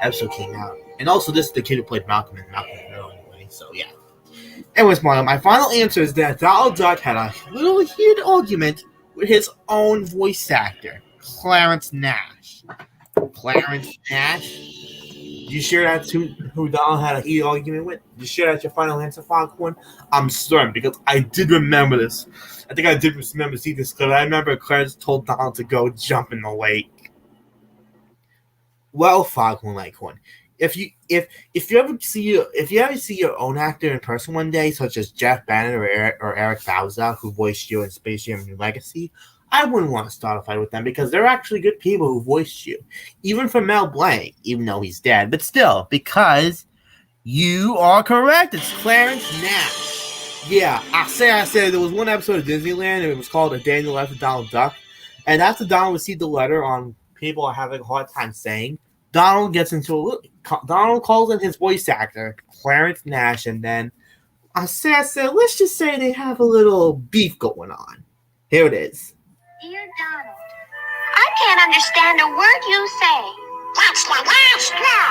episode came out. And also, this is the kid who played Malcolm in Malcolm in the Middle anyway, so yeah. Anyways, my final answer is that Donald Duck had a little heated argument with his own voice actor, Clarence Nash. Clarence Nash? Did you share that to who Donald had a heated argument with? Did you share that your final answer, Foghorn? I'm certain because I did remember this. I think I did remember seeing this because I remember Clarence told Donald to go jump in the lake. Well, Foghorn Leghorn, if you ever see your own actor in person one day, such as Jeff Bennett or Eric Bauza, who voiced you in Space Jam: New Legacy, I wouldn't want to start a fight with them because they're actually good people who voiced you. Even for Mel Blanc, even though he's dead, but still, because you are correct. It's Clarence Nash. Yeah, I said there was one episode of Disneyland and it was called A Day in the Life of Donald Duck. And after Donald received the letter on people are having a hard time saying, Donald calls in his voice actor, Clarence Nash, and then I said, let's just say they have a little beef going on. Here it is. Dear Donald, I can't understand a word you say. That's the last straw.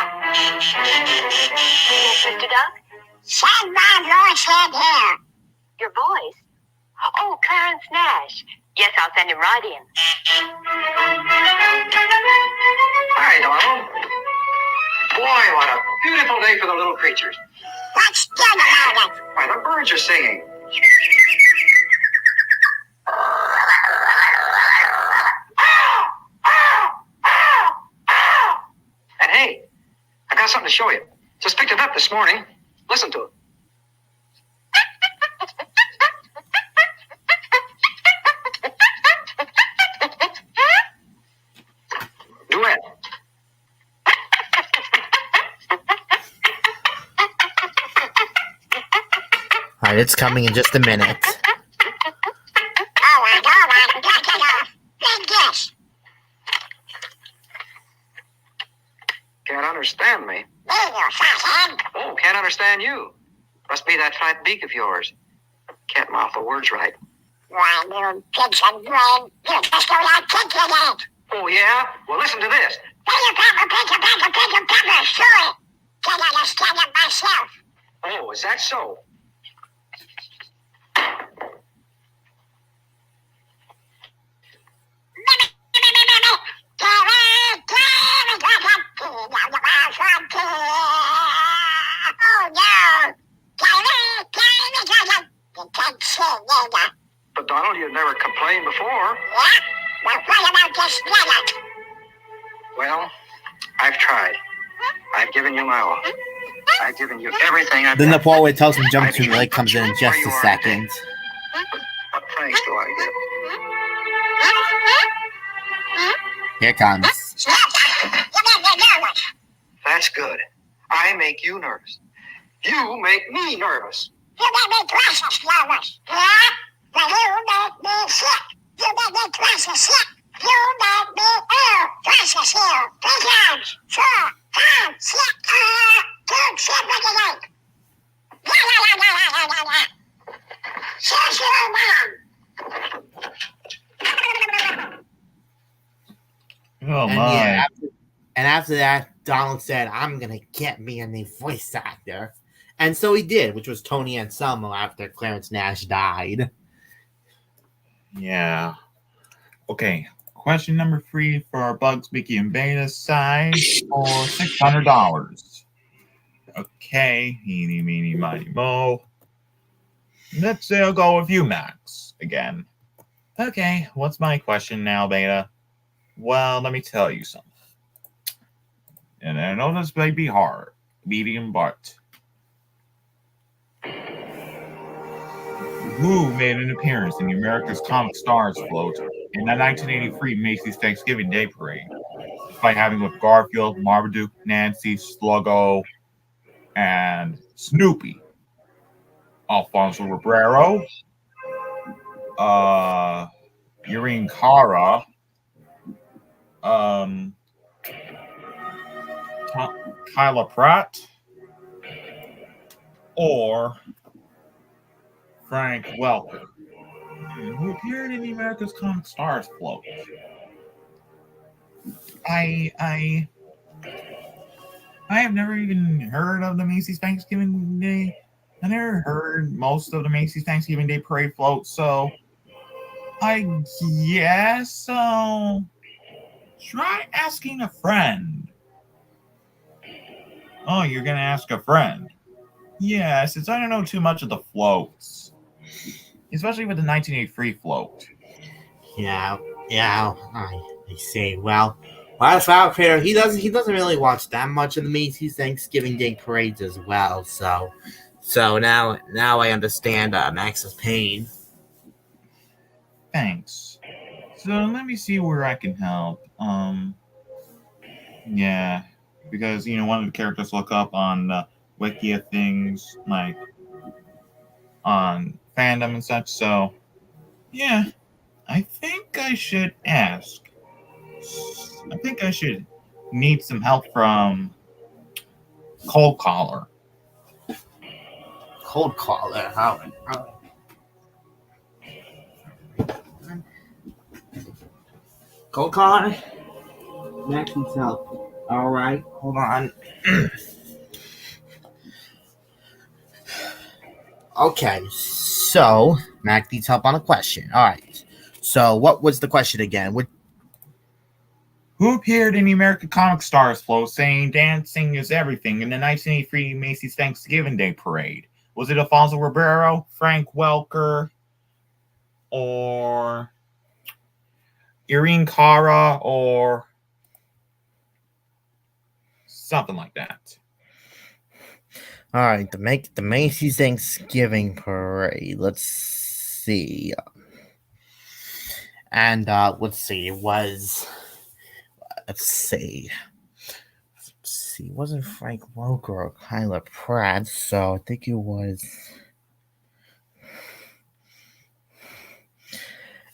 Yes, Mr. Duck? Send my voice in here. Your voice? Oh, Clarence Nash. Yes, I'll send him right in. Hi, Donald. Boy, what a beautiful day for the little creatures. What's good about it? Why, the birds are singing. And hey, I got something to show you. Just picked it up this morning. Listen to it. Duet. All right, it's coming in just a minute. All right, get it off. Big dish. Can't understand me. Me, you fathead. Oh, can't understand you. Must be that fat beak of yours. Can't mouth the words right. Why, you pigeon brain. You just don't articulate. Oh, yeah? Well, listen to this. Pepper, sure. Can't understand it myself. Oh, is that so? But Donald, you've never complained before. Well, I've tried. I've given you my all. I've given you everything I've Then the got. part where it tells him jump to the lake comes in just a second. What thanks do I give? Here it comes. That's good. I make you nervous. You make me nervous. You make me precious nervous. Yeah? But you make me sick. You make me precious sick. You make me ill. Precious ill. Big hands. 4, 5, 6, 2, 7, 8. Says your mom. Oh And, my. yeah, after that, Donald said, I'm going to get me a new voice actor. And so he did, which was Tony Anselmo after Clarence Nash died. Yeah. Okay. Question number 3 for Bugs, Mickey, and Beta's side for $600. Okay. Eeny, meeny, miny, mo. Let's say I'll go with you, Max, again. Okay. What's my question now, Beta? Well, let me tell you something. And I know this may be hard, medium, but Who made an appearance in the America's Comic Stars float in the 1983 Macy's Thanksgiving Day Parade, despite having with Garfield, Marmaduke, Nancy, Sluggo, and Snoopy. Alfonso Ribeiro, Irene Cara, Kyla Pratt, or Frank Welker, who appeared in the America's Comic Stars float. I have never even heard of the Macy's Thanksgiving Day. I never heard most of the Macy's Thanksgiving Day Parade float, so I guess try asking a friend. Oh, you're gonna ask a friend? Yeah, since I don't know too much of the floats, especially with the 1983 float. Yeah, I see. Well, as Flower Creator, he doesn't really watch that much of the Macy's Thanksgiving Day parades as well. So now I understand Max's pain. Thanks. So let me see where I can help. Yeah, because one of the characters look up on wiki of things like on fandom and such. So yeah, I think I should ask. I think I should need some help from Cold Collar. Cold caller. Cold caller. Max needs help. All right, hold on. Okay, so Mac needs help on a question. All right. So what was the question again? Who appeared in the American Comic Stars float saying dancing is everything in the 1983 Macy's Thanksgiving Day Parade? Was it Alfonso Ribeiro, Frank Welker, or Irene Cara, or something like that? All right, the Macy's Thanksgiving Parade. Let's see. And let's see. It was. Let's see. It wasn't Frank Welker or Kyla Pratt, so I think it was.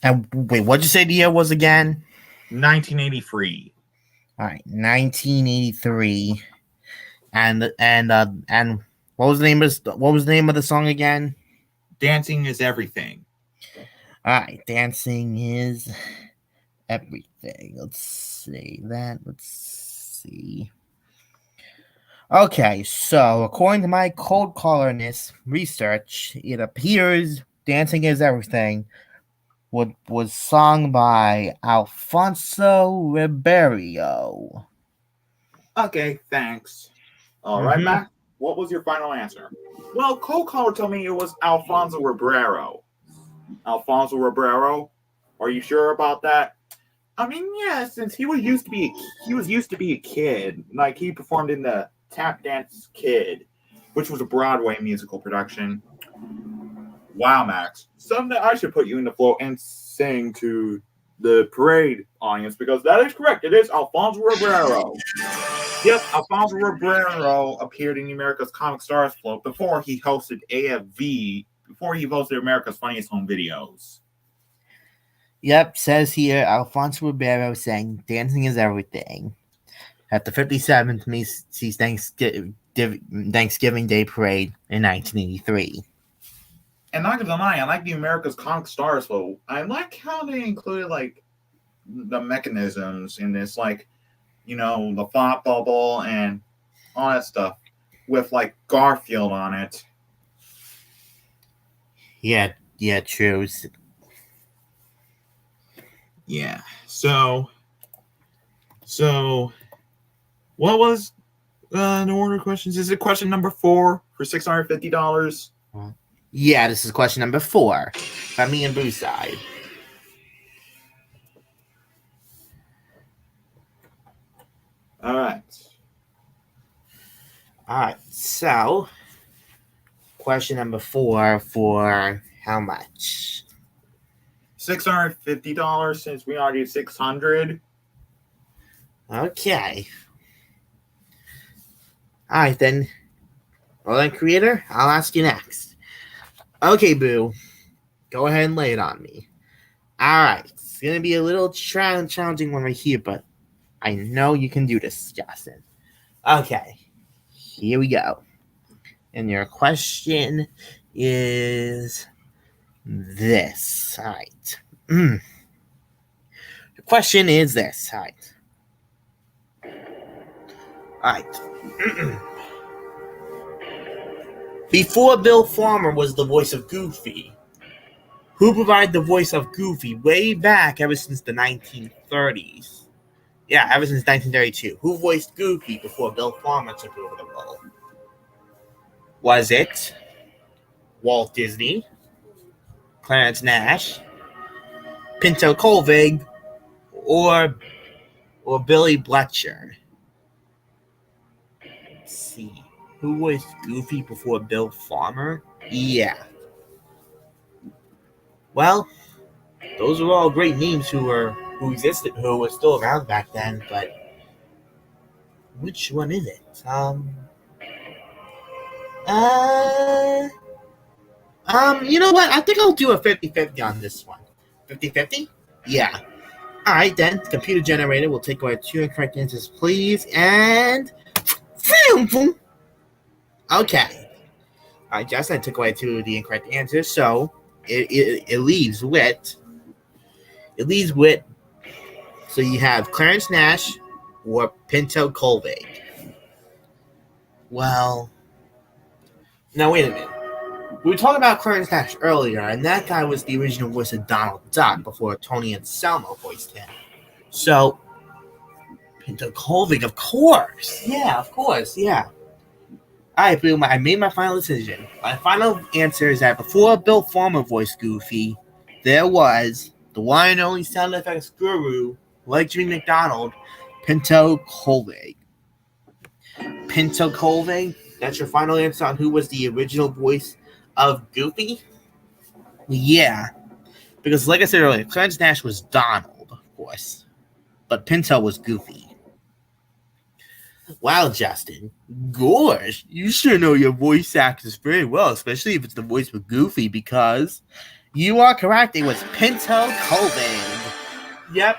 And wait, what'd you say the year was again? 1983. All right, 1983. And what was the name of the song again? Dancing is everything. All right, dancing is everything. Let's see that. Let's see. Okay, so according to my cold collarness research, it appears "Dancing Is Everything" was sung by Alfonso Ribeiro. Okay, thanks. All right, Mac. What was your final answer? Well, Cold Collar told me it was Alfonso Ribeiro. Alfonso Ribeiro? Are you sure about that? I mean, yeah, since he was used to be a kid. Like he performed in the Tap Dance Kid, which was a Broadway musical production. Wow, Max. Someday I should put you in the float and sing to the parade audience because that is correct. It is Alfonso Ribeiro. Yep, Alfonso Ribeiro appeared in America's Comic Stars float before he hosted AFV, before he hosted America's Funniest Home Videos. Yep, says here Alfonso Ribeiro sang "Dancing Is Everything" at the 57th Macy's Thanksgiving Day Parade in 1983. And not gonna lie, I like the America's Comic Stars float. I like how they included like the mechanisms in this, like the thought bubble and all that stuff with like Garfield on it. Yeah, true. Yeah. So what was the order of questions? Is it question number 4 for $650? Yeah, this is question number 4 from me and Boo's side. All right. So question number 4 for how much? $650 since we already did $600. Okay. All right, then. Well then, creator, I'll ask you next. Okay, Boo. Go ahead and lay it on me. Alright. It's going to be a little challenging one right here, but I know you can do this, Justin. Okay. Here we go. And your question is this. Alright. The question is this. Alright. Alright. Before Bill Farmer was the voice of Goofy, who provided the voice of Goofy way back ever since the 1930s? Yeah, ever since 1932. Who voiced Goofy before Bill Farmer took over the role? Was it Walt Disney, Clarence Nash, Pinto Colvig, or Billy Bletcher? Let's see. Who voiced Goofy before Bill Farmer? Yeah. Well, those are all great names who were still around back then, but which one is it? You know what? I think I'll do a 50-50 on this one. 50-50? Yeah. Alright then, computer generator will take away 2 incorrect answers, please, and okay. Alright, Justin took away 2 of the incorrect answers, so it leaves with so you have Clarence Nash or Pinto Colvig. Well, now wait a minute. We were talking about Clarence Nash earlier, and that guy was the original voice of Donald Duck before Tony and Selma voiced him. So, Pinto Colvig, of course. Yeah, of course, yeah. Alright, Boom, I made my final decision. My final answer is that before Bill Farmer voiced Goofy, there was the one and only sound effects guru, like Jimmy McDonald, Pinto Colvig. Pinto Colvig, that's your final answer on who was the original voice of Goofy? Yeah. Because like I said earlier, Clarence Nash was Donald, of course. But Pinto was Goofy. Wow, Justin. Gosh, you sure know your voice actors very well, especially if it's the voice of Goofy, because you are correct. It was Pinto Colvig. Yep.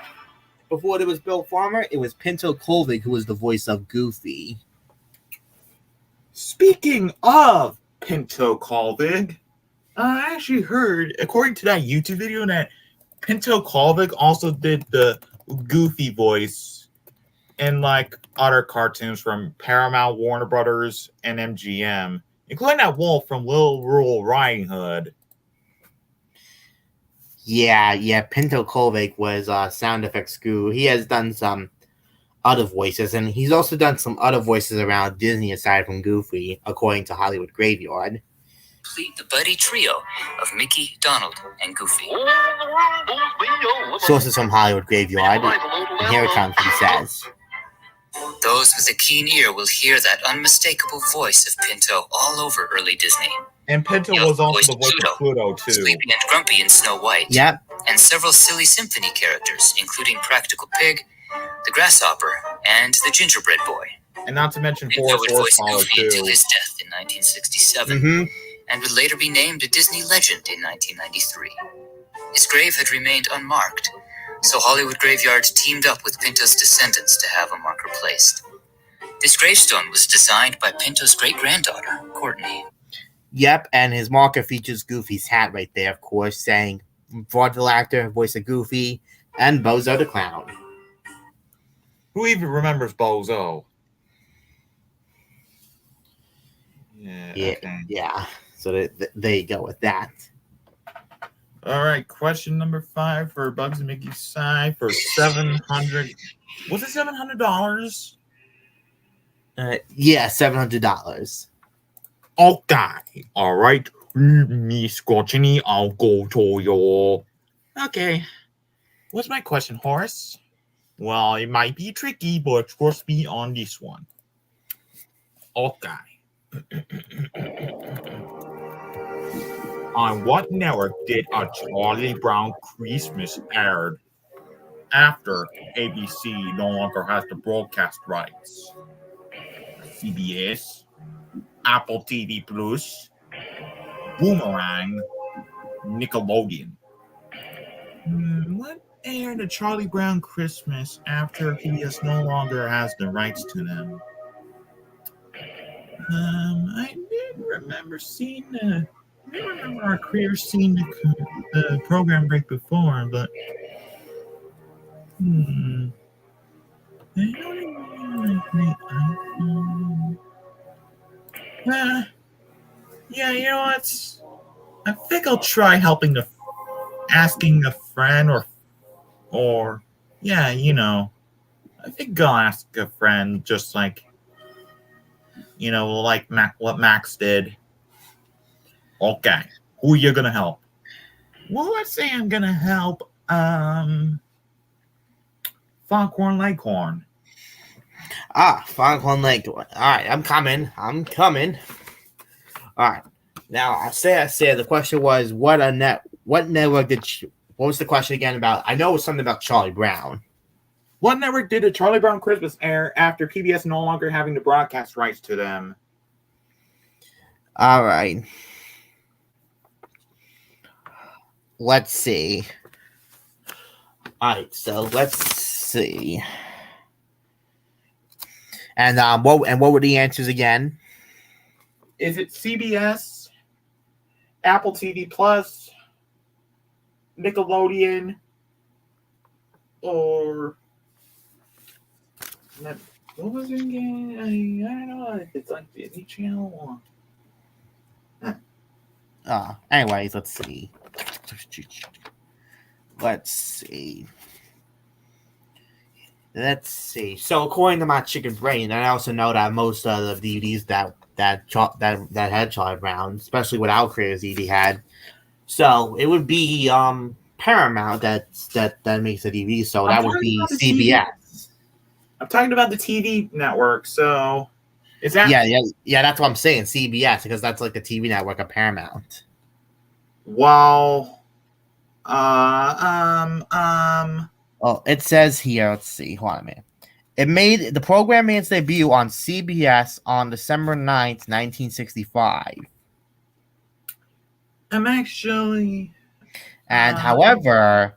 Before it was Bill Farmer, it was Pinto Colvig who was the voice of Goofy. Speaking of Pinto Colvig, I actually heard, according to that YouTube video, that Pinto Colvig also did the Goofy voice in like other cartoons from Paramount, Warner Brothers, and MGM, including that wolf from Little Rural Riding Hood. Yeah, Pinto Colvig was sound effects guru. He has done some other voices, and he's also done some other voices around Disney aside from Goofy, according to Hollywood Graveyard. Complete the buddy trio of Mickey, Donald, and Goofy. Sources from Hollywood Graveyard, and here it comes, he says. Those with a keen ear will hear that unmistakable voice of Pinto all over early Disney. And Pinto was also the voice of Pluto, too. Sleepy and Grumpy in Snow White. Yep. And several silly symphony characters, including Practical Pig, the Grasshopper, and the Gingerbread Boy. And not to mention Pinto would voice Horsepower, Goofy too. until his death in 1967, and would later be named a Disney legend in 1993. His grave had remained unmarked, so Hollywood Graveyard teamed up with Pinto's descendants to have a marker placed. This gravestone was designed by Pinto's great-granddaughter, Courtney. Yep, and his marker features Goofy's hat right there, of course, saying vaudeville actor, voice of Goofy, and Bozo the Clown. Who even remembers Bozo? Yeah. So there you go with that. All right, question number 5 for Bugs and Mickey's side for $700. Was it $700? Yeah, $700. Okay, all right, Miss Squatchini, I'll go to your. Okay, what's my question, Horace? Well, it might be tricky, but trust me on this one. Okay. On what network did a Charlie Brown Christmas aired after ABC no longer has the broadcast rights? CBS, Apple TV Plus, Boomerang, Nickelodeon. What aired a Charlie Brown Christmas after PBS no longer has the rights to them? I did remember seeing I did remember our creators seeing the program break before, but I don't even know iPhone. Yeah, you know what? I think I'll try asking a friend or yeah, I think I'll ask a friend just like like what Max did. Okay, who you gonna help? Well, let's say I'm gonna help Foghorn Leghorn. Foghorn Leghorn. All right, I'm coming. All right. Now I said the question was what network what was the question again about? I know it was something about Charlie Brown. What network did a Charlie Brown Christmas air after PBS no longer having the broadcast rights to them? All right. Let's see. All right, so let's see. And what were the answers again? Is it CBS, Apple TV Plus, Nickelodeon, or what was it again? I don't know if it's like Disney Channel or. Anyways, let's see. Let's see. So according to my chicken brain, I also know that most of the DVDs that had Charlie Brown, especially what our creators DVD had. So it would be Paramount that makes the DVD. So that would be CBS. I'm talking about the TV network. So is that? Yeah. That's what I'm saying. CBS because that's like the TV network of Paramount. Well, Oh, it says here. Let's see. Hold on a minute. The program made its debut on CBS on December 9th, 1965. I'm actually. And however,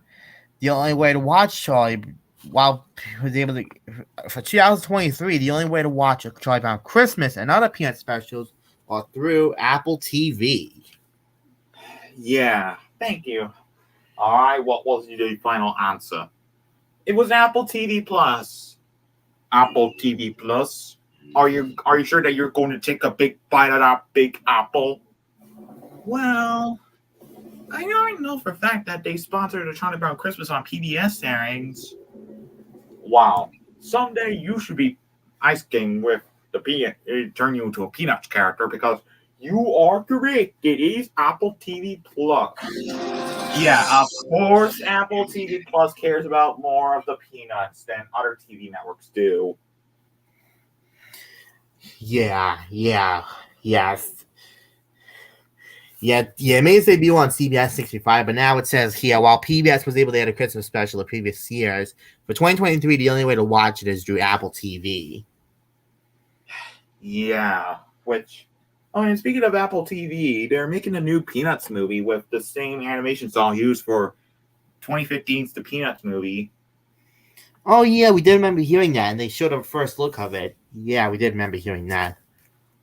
the only way to watch Charlie, while he was able to, for 2023, the only way to watch a Charlie Brown Christmas and other Peanut specials are through Apple TV. Yeah, thank you. All right, what was the final answer? It was Apple TV Plus. Apple TV Plus. Are you sure that you're going to take a big bite of that big apple? Well, I already know for a fact that they sponsored the Charlie Brown Christmas on PBS airings. Wow. Someday you should be ice skating with the peanut. It turn you into a Peanuts character because you are correct. It is Apple TV Plus. Yeah, of course, Apple TV Plus cares about more of the Peanuts than other TV networks do. Yeah. It made its debut on CBS 65, but now it says here, while PBS was able to add a Christmas special the previous years, for 2023, the only way to watch it is through Apple TV. Yeah, and speaking of Apple TV, they're making a new Peanuts movie with the same animation style used for 2015's The Peanuts movie. Oh, yeah, we did remember hearing that, and they showed a first look of it. Yeah, we did remember hearing that.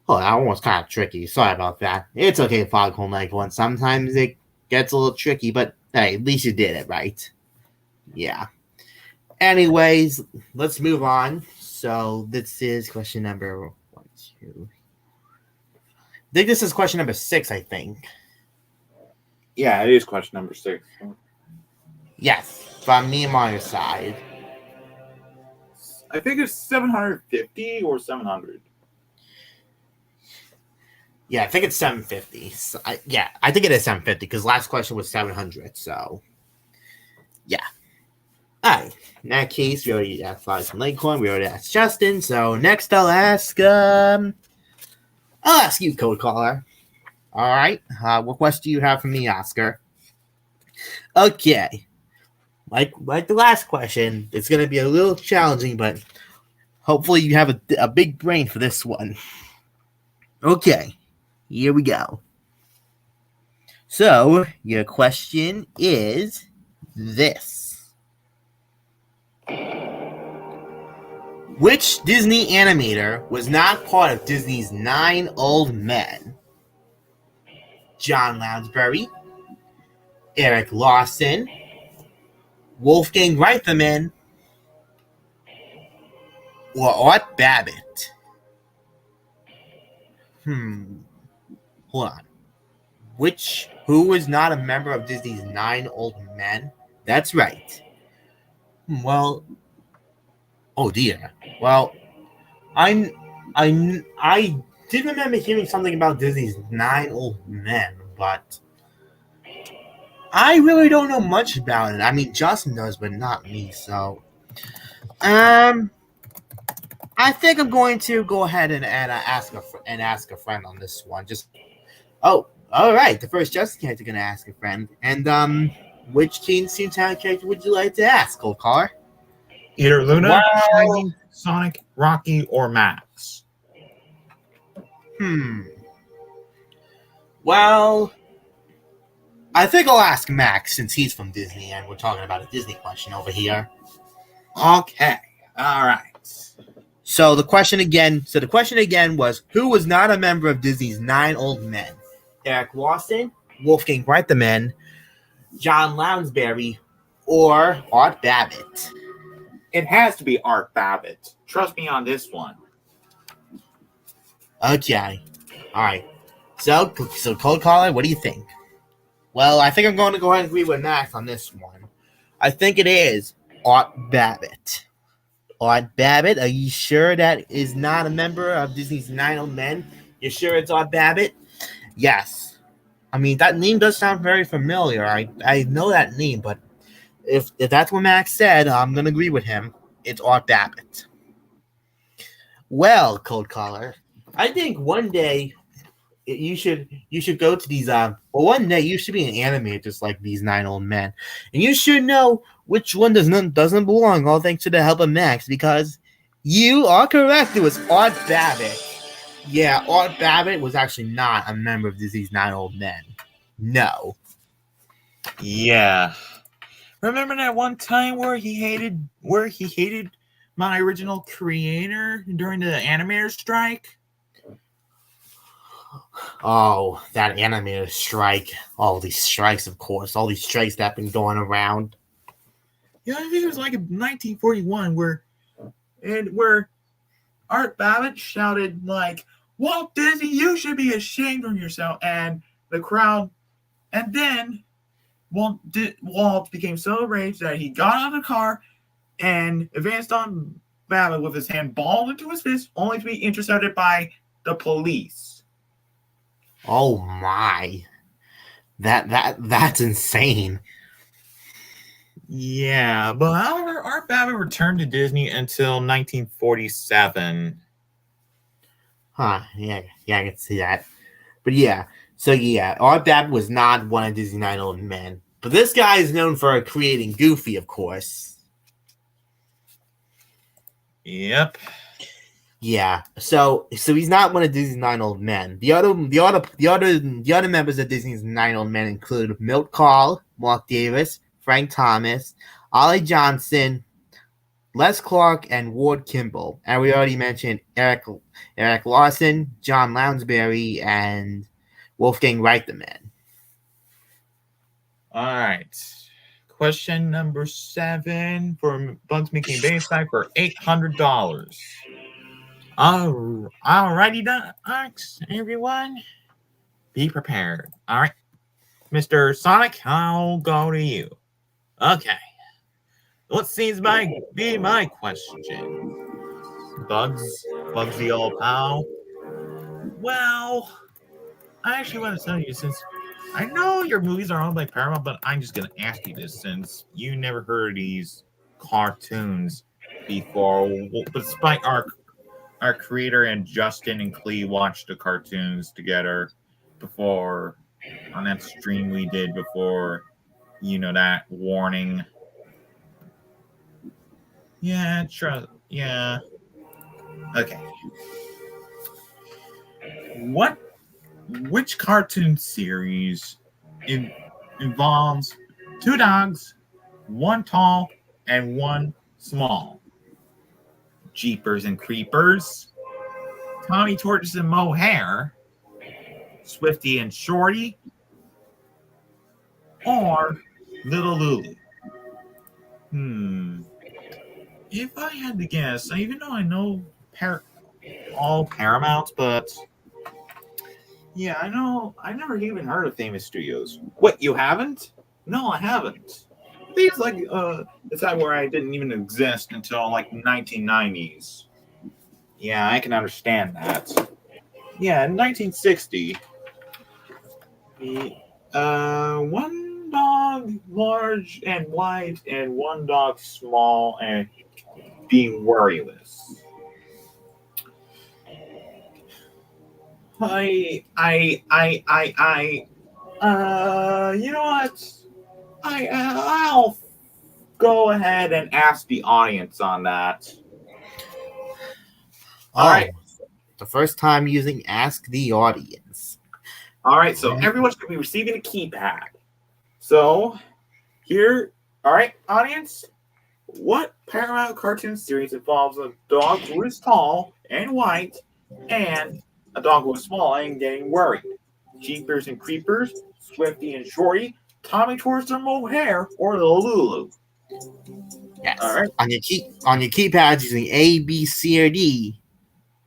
Oh, that one was kind of tricky. Sorry about that. It's okay, Foghorn Leghorn. Sometimes it gets a little tricky, but hey, at least you did it, right? Yeah. Anyways, let's move on. So this is question number 1, 2. I think this is question number 6, I think. Yeah, it is question number 6. Yes, from me and Mario's side. I think it's 750 or 700. Yeah, I think it's 750. So I think it is 750 because last question was 700. So, yeah. All right. In that case, we already asked Foghorn Leghorn. We already asked Justin. So next, I'll ask you, Code Caller. All right. What question do you have for me, Oscar? Okay. Like the last question, it's going to be a little challenging, but hopefully you have a big brain for this one. Okay, here we go. So, your question is this. Which Disney animator was not part of Disney's 9 Old Men? John Lounsbury, Eric Lawson, Wolfgang Reitherman, or Art Babbitt? Hold on. Who was not a member of Disney's 9 Old Men? That's right. Well, oh dear. Well, I did remember hearing something about Disney's 9 Old Men, but I really don't know much about it. I mean, Justin does, but not me. So, I think I'm going to go ahead and ask a friend on this one. All right. The first Justin character going to ask a friend, and which Teen Toon character would you like to ask, Cold Caller? Either Luna, Well- Shaggy, Sonic, Rocky, or Max. Well, I think I'll ask Max since he's from Disney and we're talking about a Disney question over here. Okay. All right. So the question again was, who was not a member of Disney's 9 Old Men? Eric Lawson, Wolfgang Reitherman, John Lounsbury, or Art Babbitt? It has to be Art Babbitt. Trust me on this one. Okay. All right. So Cold Caller, what do you think? Well, I think I'm going to go ahead and agree with Max on this one. I think it is Art Babbitt. Art Babbitt, are you sure that is not a member of Disney's 9 Old Men? You sure it's Art Babbitt? Yes. I mean, that name does sound very familiar. I know that name, but if that's what Max said, I'm going to agree with him. It's Art Babbitt. Well, Cold Caller, I think one day you should go to these one day you should be an animator just like these 9 Old Men, and you should know which one doesn't belong, all thanks to the help of Max, because you are correct. It was Art Babbitt. Yeah, Art Babbitt was actually not a member of Disney's 9 Old Men. No. Yeah. Remember that one time where he hated my original creator during the animator strike? Oh, that animator strike. All these strikes, of course. All these strikes that have been going around. Yeah, I think it was like in 1941 where Art Babbitt shouted like, "Walt Disney, you should be ashamed of yourself," and the crowd, and then Walt became so enraged that he got out of the car and advanced on Babbitt with his hand balled into his fist, only to be intercepted by the police. Oh my. That's insane. Yeah, but however, Art Babbitt returned to Disney until 1947. Huh, yeah, I can see that. But yeah, Art Babbitt was not one of Disney's 9 Old Men. But this guy is known for creating Goofy, of course. Yep. Yeah, so he's not one of Disney's 9 Old Men. The other members of Disney's 9 Old Men include Milt Kahl, Mark Davis, Frank Thomas, Ollie Johnson, Les Clark, and Ward Kimball. And we already mentioned Eric Lawson, John Lounsbury, and Wolfgang Reitherman. All right. Question number 7 for Bugs Making Bayside for $800. Alrighty, ducks, everyone. Be prepared. All right. Mr. Sonic, I'll go to you. Okay. What seems be my question? Bugsy old pal. Well, I actually want to tell you, since I know your movies are owned by Paramount, but I'm just going to ask you this since you never heard of these cartoons before. Despite our creator and Justin and Clee watched the cartoons together before on that stream we did before, that warning. Yeah, yeah. Okay. Which cartoon series involves two dogs, one tall and one small? Jeepers and Creepers, Tommy Tortoise and Mohair, Swifty and Shorty, or Little Lulu? If I had to guess, even though I know all Paramounts, but yeah, I know I never even heard of Famous Studios. What, you haven't? No, I haven't. I think it's like the time where I didn't even exist until like 1990s. Yeah, I can understand that. Yeah, in 1960, one dog large and white, and one dog small and being worryless. You know what? I'll go ahead and ask the audience on that. All right. The first time using Ask the Audience. All right, so everyone's going to be receiving a keypad. So, here, all right, audience, what Paramount cartoon series involves a dog who is tall and white and a dog who is small and getting worried? Jeepers and Creepers, Swifty and Shorty, Tommy Tortoise and Mohair, or Lulu? Yes. All right. On your keypads using A, B, C, or D,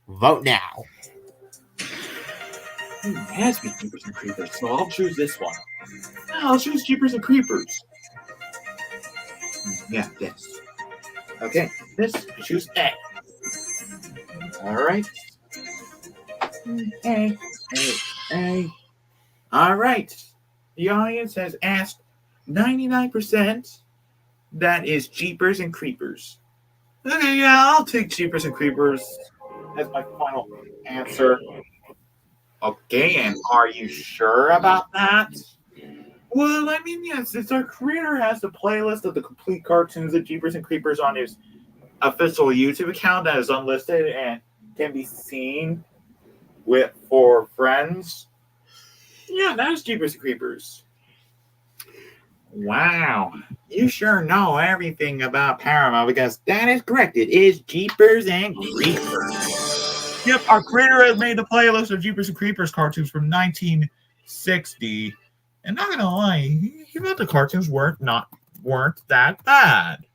vote now. It has to be Jeepers and Creepers, so I'll choose this one. I'll choose Jeepers and Creepers. Yeah, this. Okay, this, choose A. All right. A. All right. The audience has asked 99%. That is Jeepers and Creepers. Okay, yeah, I'll take Jeepers and Creepers as my final answer. Okay, and are you sure about that? Well, I mean, yes, since our creator has the playlist of the complete cartoons of Jeepers and Creepers on his official YouTube account that is unlisted and can be seen for friends. Yeah, that is Jeepers and Creepers. Wow, you sure know everything about Paramount, because that is correct. It is Jeepers and Creepers. Yep, our creator has made the playlist of Jeepers and Creepers cartoons from 1960. And not gonna lie, he thought the cartoons weren't that bad.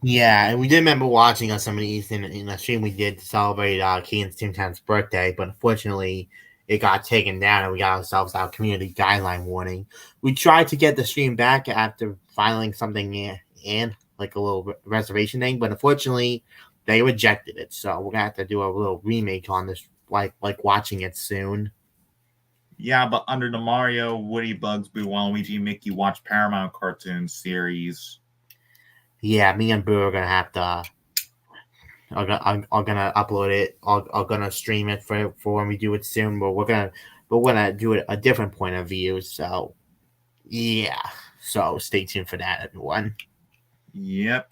Yeah, and we did remember watching some of these in a stream we did to celebrate Keen's Toontown's birthday, but unfortunately it got taken down and we got ourselves our community guideline warning. We tried to get the stream back after filing something in like a little reservation thing, but unfortunately they rejected it. So we're gonna have to do a little remake on this, like watching it soon. Yeah, but under the Mario, Woody, Bugs, Boo, Waluigi, make you watch Paramount cartoon series. Yeah, me and Boo are gonna have to. I'm gonna upload it. I'm gonna stream it for when we do it soon. But we're gonna do it a different point of view. So yeah, so stay tuned for that, everyone. Yep.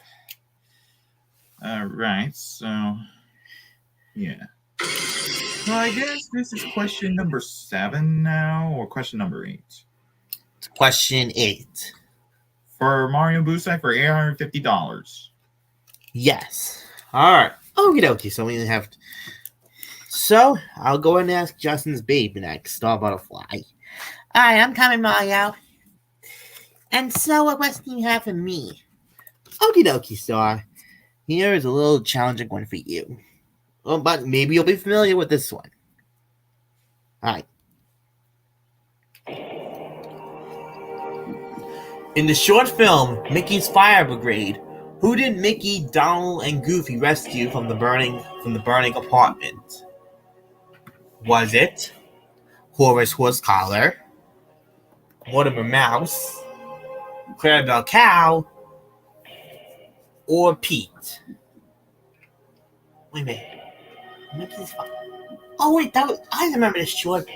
All right. So yeah. So I guess this is question number 7 now, or question number 8. It's question 8 for Mario Busai for $850. Yes. All right. Okie dokie. So we have. So I'll go and ask Justin's babe next. Star Butterfly. Hi, I'm coming, Mario. And so, what question do you have for me? Okie dokie, Star. Here is a little challenging one for you. Well, but maybe you'll be familiar with this one. All right. In the short film Mickey's Fire Brigade, who did Mickey, Donald, and Goofy rescue from the burning apartment? Was it Horace Horsecollar, Mortimer Mouse, Clarabelle Cow, or Pete? Wait a minute. Mickey's Fire. Oh wait, I remember this short.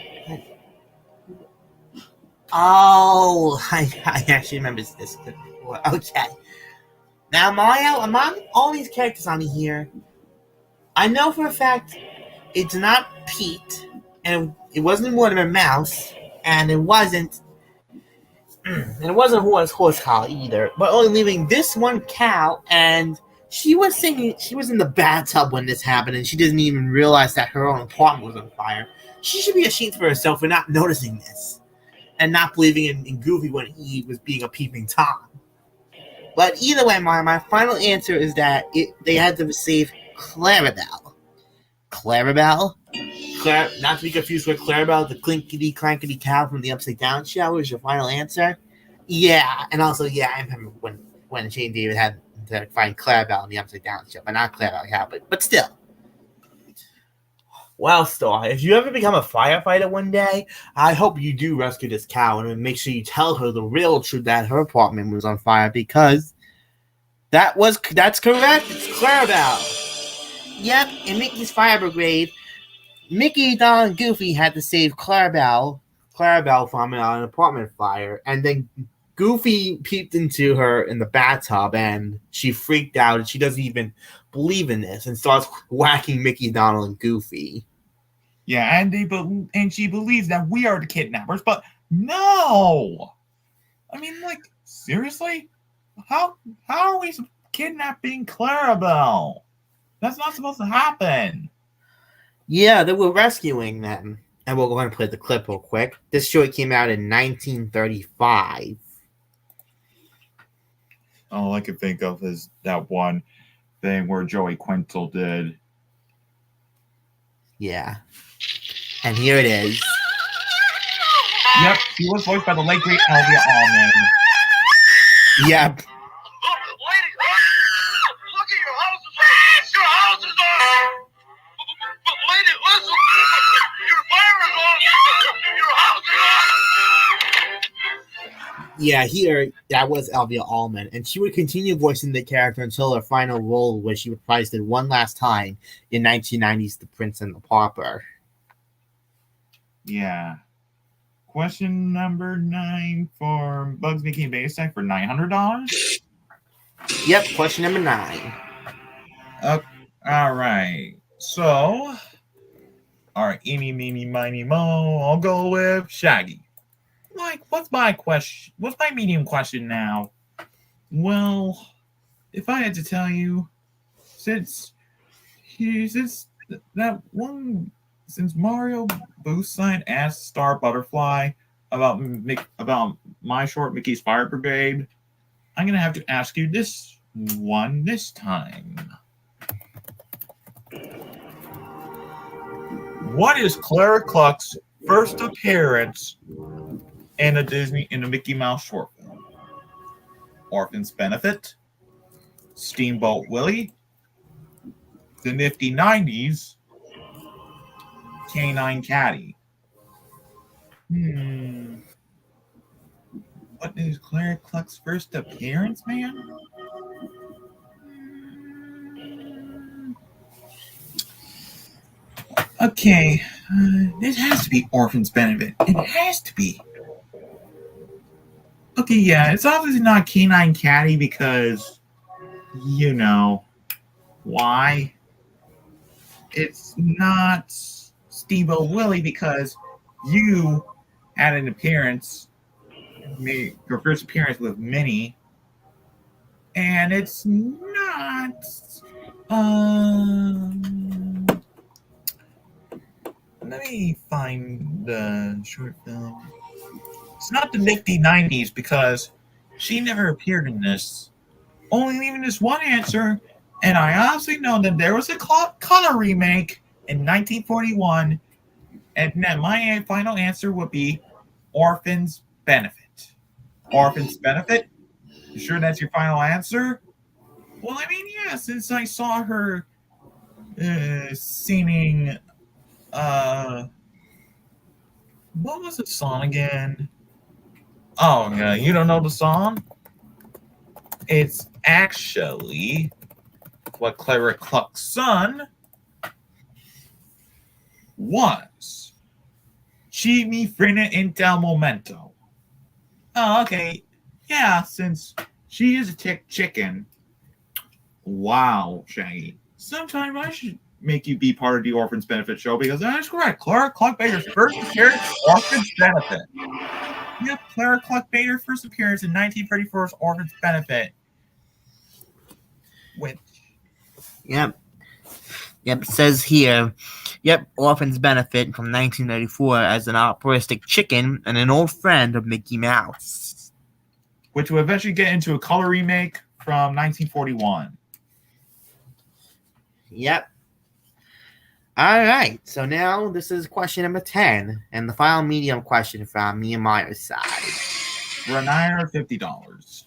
Oh, I actually remember this before. Okay. Now, Mario, among all these characters on here, I know for a fact It's not Pete, and it wasn't Mortimer Mouse, and it wasn't horse cow either, but only leaving this one cow. And she was singing. She was in the bathtub when this happened, and she didn't even realize that her own apartment was on fire. She should be ashamed for herself for not noticing this and not believing in Goofy when he was being a peeping Tom. But either way, my final answer is that they had to save Clarabelle. Clarabelle? Not to be confused with Clarabelle, the clinkety clankety cow from the Upside Down show, is your final answer? Yeah, and also, yeah, I remember when Shane David had to find Clarabelle in the Upside Down show, but not Clarabelle cow, but still. Well, Star, if you ever become a firefighter one day, I hope you do rescue this cow and make sure you tell her the real truth that her apartment was on fire, because that's correct. It's Clarabelle. Yep, in Mickey's Fire Brigade, Mickey, Donald, and Goofy had to save Clarabelle from an apartment fire, and then Goofy peeped into her in the bathtub, and she freaked out, and she doesn't even believe in this, and starts whacking Mickey, Donald, and Goofy. Yeah, and she believes that we are the kidnappers, but no! I mean, like, seriously? How are we kidnapping Clarabelle? That's not supposed to happen. Yeah, they were rescuing them. And we'll go ahead and play the clip real quick. This story came out in 1935. All I can think of is that one thing where Joey Quintel did. Yeah. And here it is. Yep, he was voiced by the late great Elvia Allman. Yep. Lady, look at your house is on. Your house is on. But lady, listen. Your fire is on. Your house is on. Yeah, here, that was Elvia Allman. And she would continue voicing the character until her final role, where she reprised it one last time in 1990's The Prince and the Pauper. Yeah. Question number 9 for Bugs Mickey and Bayside for $900. Yep, question number 9. All right. So, all right, eeny, meeny, miny, mo. I'll go with Shaggy. Like, what's my question? What's my medium question now? Well, if I had to tell you, since Mario Boostside asked Star Butterfly about my short Mickey's Fire Brigade, I'm gonna have to ask you this one this time. What is Clara Cluck's first appearance in a Mickey Mouse short film? Orphan's Benefit, Steamboat Willie, The Nifty 90s, Canine Caddy. What is Clara Cluck's first appearance, man? Okay, this has to be Orphan's Benefit. It has to be. Okay, yeah, it's obviously not Canine Caddy because, you know, why? It's not Steamboat Willie because you had an appearance, made your first appearance with Minnie, and it's not. Let me find the short film. It's not the Nifty 90s because she never appeared in this. Only leaving this one answer, and I honestly know that there was a color remake in 1941, and then my final answer would be Orphan's Benefit. Orphan's Benefit? You sure that's your final answer? Well, I mean, yeah, since I saw her singing, what was the song again? Oh, yeah, you don't know the song? It's actually what Clara Cluck's son was. Chi mi frena intel momento. Oh, okay. Yeah, since she is a chicken. Wow, Shaggy. Sometime I should make you be part of the Orphans Benefit show because that is correct. Clara Cluck Bader's first appearance, Orphans Benefit. Yep, Clara Cluck Bader first appearance in 1934's Orphans Benefit. Which Yep. Yep, it says here, yep, Orphans Benefit from 1994 as an operatic chicken and an old friend of Mickey Mouse. which will eventually get into a color remake from 1941. Yep. All right, so now this is question number 10, and the final medium question from me and Meyer's side. For $950.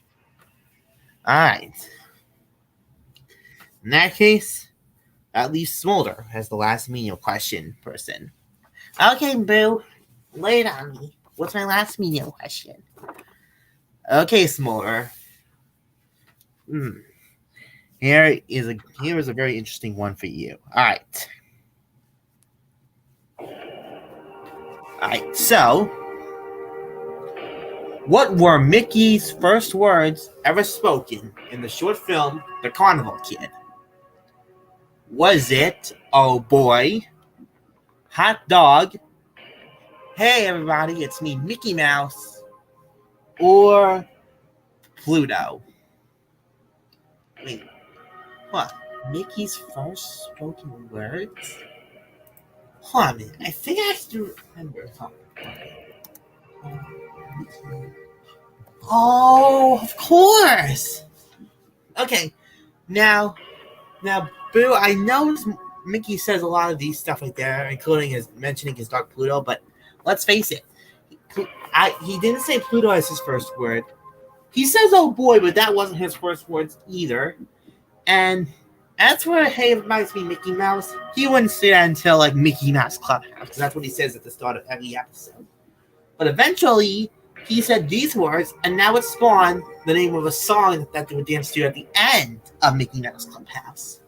All right. In that case, that leaves Smolder as the last medium question person. Okay, Boo, lay it on me. What's my last medium question? Okay, Smolder. Here is a very interesting one for you. All right, so what were Mickey's first words ever spoken in the short film The Carnival Kid? Was it, oh boy, hot dog, hey everybody, it's me, Mickey Mouse, or Pluto? Wait, what? Mickey's first spoken words? Hold on a minute, I think I have to remember something. Oh, of course! Okay, now, Boo, I know Mickey says a lot of these stuff right there, including mentioning his dog Pluto, but let's face it, he didn't say Pluto as his first word. He says, oh boy, but that wasn't his first words either. And as for, hey, everybody's me, Mickey Mouse, he wouldn't say that until, like, Mickey Mouse Clubhouse, because that's what he says at the start of every episode. But eventually, he said these words, and now it spawned the name of a song that they would dance to at the end of Mickey Mouse Clubhouse.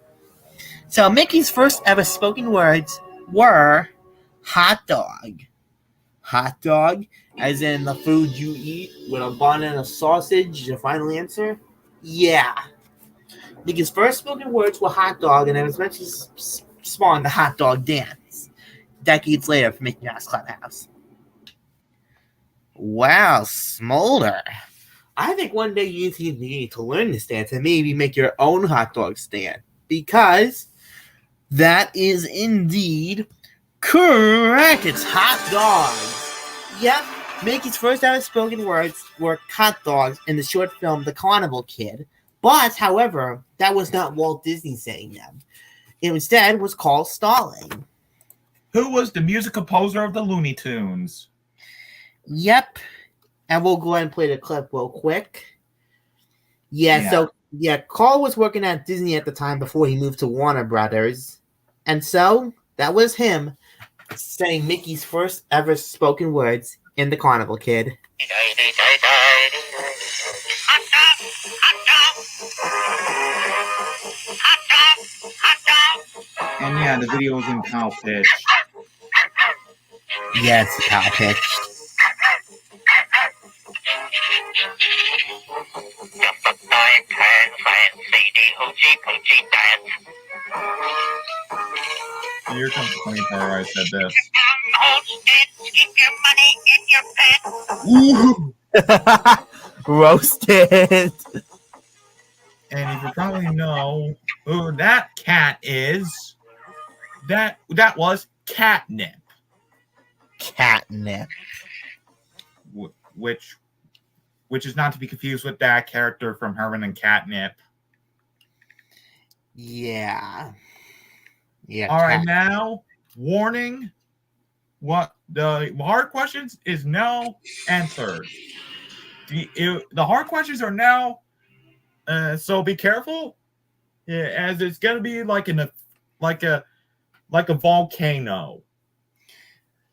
So Mickey's first ever spoken words were hot dog. Hot dog, as in the food you eat with a bun and a sausage, your final answer? Yeah. Mickey's first spoken words were hot dog, and it was eventually spawned the hot dog dance decades later for Mickey Mouse Clubhouse. Wow, Smolder. I think one day you need to learn this dance and maybe make your own hot dog stand, because that is indeed correct. It's hot dogs. Yep, Mickey's first ever spoken words were hot dogs in the short film The Carnival Kid. But, however, that was not Walt Disney saying them. It instead was called stalling. Who was the music composer of the Looney Tunes? Yep. And we'll go ahead and play the clip real quick. So Carl was working at Disney at the time before he moved to Warner Brothers. And so, that was him saying Mickey's first ever spoken words in The Carnival Kid. And yeah, the video was in cow pitch. Yeah, it's cow pitched. Here comes the funny part where I said this. Ooh. Roasted. And if you probably know who that cat is, that was Catnip. Catnip. Which is not to be confused with that character from Herman and Catnip. Yeah. All right, now, warning. What the hard questions is now answered. The hard questions are now, so be careful, as it's gonna be like a volcano.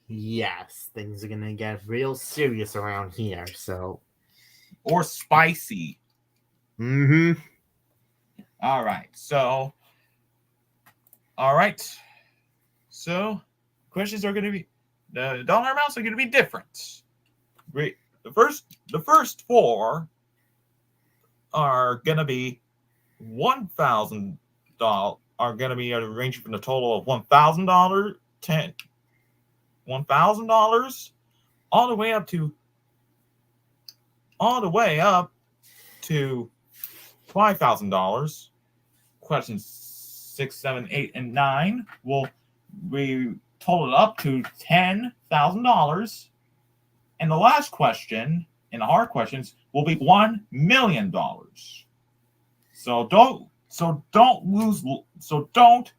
Yes, things are gonna get real serious around here. So, or spicy. Mm-hmm. All right. So, questions are going to be the dollar amounts are going to be different. The first four are going to be $1,000 are going to be ranging from the total of $1,000, $1,000, all the way up to $5,000. Questions 6, 7, 8, and 9 will be totaled up to $10,000. And the last question, and the hard questions, will be $1 million. So don't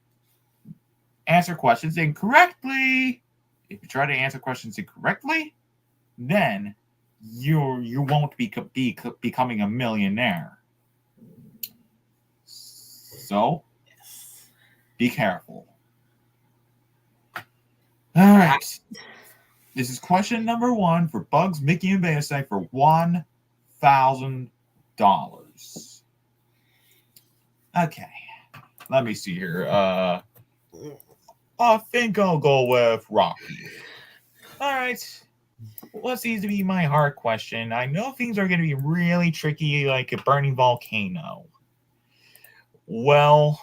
answer questions incorrectly. If you try to answer questions incorrectly, then you won't be becoming a millionaire. So be careful. All right. This is question number 1 for Bugs, Mickey, and Beta for $1,000. Okay. Let me see here. I think I'll go with Rocky. All right. What seems to be my hard question? I know things are going to be really tricky, like a burning volcano. Well,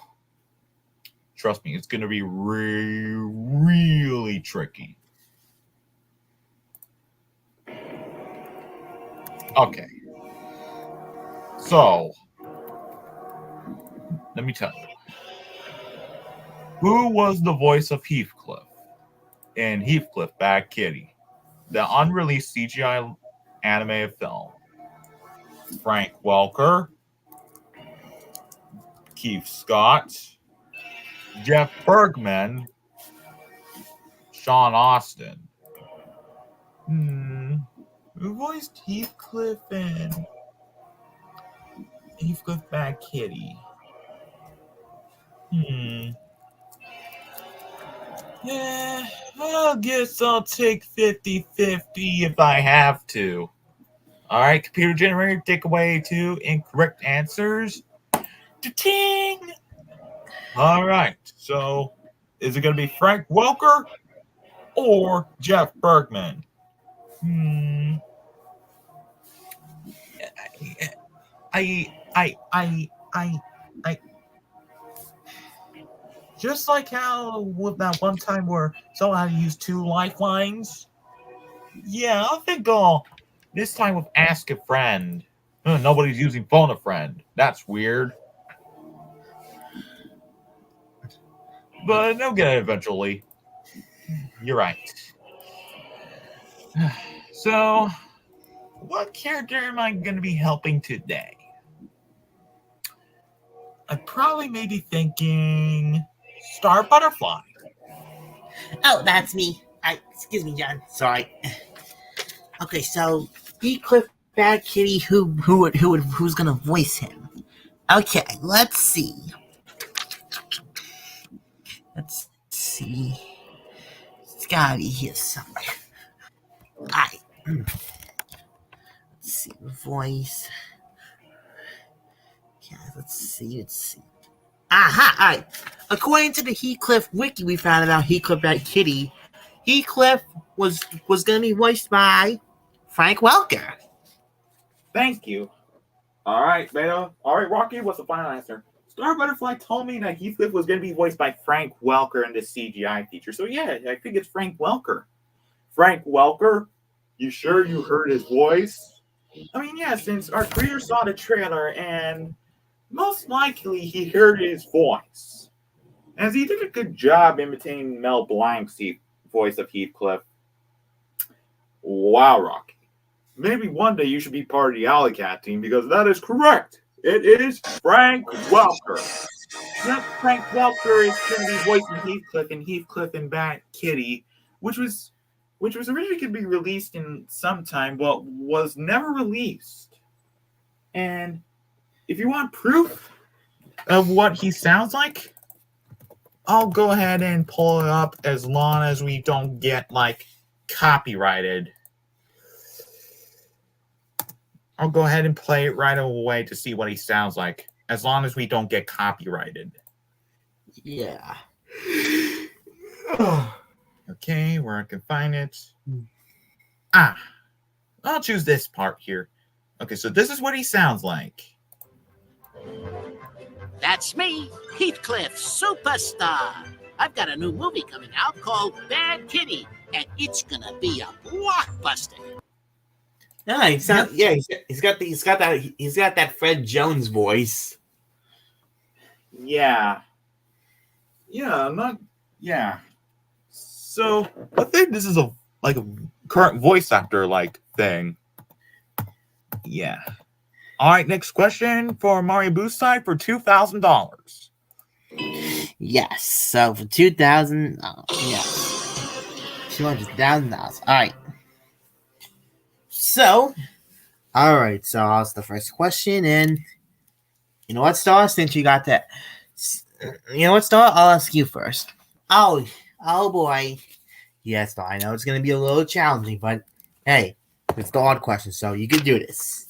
trust me, it's going to be really tricky. Okay. So, let me tell you. Who was the voice of Heathcliff in Heathcliff Bad Kitty, the unreleased CGI animated film? Frank Welker, Keith Scott, Jeff Bergman, Sean Austin. Who voiced Heathcliff in Heathcliff Bad Kitty? Yeah, I guess I'll take 50-50 if I have to. All right, computer generator, take away 2 incorrect answers. Ting! All right, so is it going to be Frank Welker or Jeff Bergman? I just like how with that one time where someone had to use 2 lifelines. Yeah, I think this time with Ask a Friend. Nobody's using Phone a Friend. That's weird. But they'll get it eventually. You're right. So, what character am I going to be helping today? I probably may be thinking Star Butterfly. Oh, that's me. Excuse me, John. Sorry. Okay, so Heathcliff Bad Kitty, who's gonna voice him? Okay, let's see. It's gotta be here somewhere. Alright. Let's see, voice. Yeah, let's see. Aha! Alright. According to the Heathcliff wiki we found about Heathcliff Bad Kitty, Heathcliff was gonna be voiced by Frank Welker. Thank you. All right, Beta. All right, Rocky, what's the final answer? Star Butterfly told me that Heathcliff was going to be voiced by Frank Welker in the CGI feature. So, yeah, I think it's Frank Welker. Frank Welker? You sure you heard his voice? I mean, yeah, since our creator saw the trailer, and most likely he heard his voice. As he did a good job imitating Mel Blanc's voice of Heathcliff. Wow, Rocky. Maybe one day you should be part of the Alley Cat team, because that is correct. It is Frank Welker. Yep, Frank Welker is going to be voicing Heathcliff in Heathcliff and Bad Kitty, which was originally going to be released in some time, but was never released. And if you want proof of what he sounds like, I'll go ahead and pull it up as long as we don't get, copyrighted. I'll go ahead and play it right away to see what he sounds like, as long as we don't get copyrighted. Yeah. Okay, where I can find it. I'll choose this part here. Okay, so this is what he sounds like. That's me, Heathcliff, superstar. I've got a new movie coming out called Bad Kitty, and it's gonna be a blockbuster. Yeah, he's got that Fred Jones voice. Yeah. Yeah, not yeah. So I think this is a current voice actor thing. Yeah. All right, next question for Mario Boost side for $2,000. Yes. So for $2,000, yes, $200,000. All right. So, all right. So that's the first question, and you know what, Star? Since you got that, you know what, Star? I'll ask you first. Oh boy. Yes, Star. I know it's gonna be a little challenging, but hey, it's the odd question, so you can do this.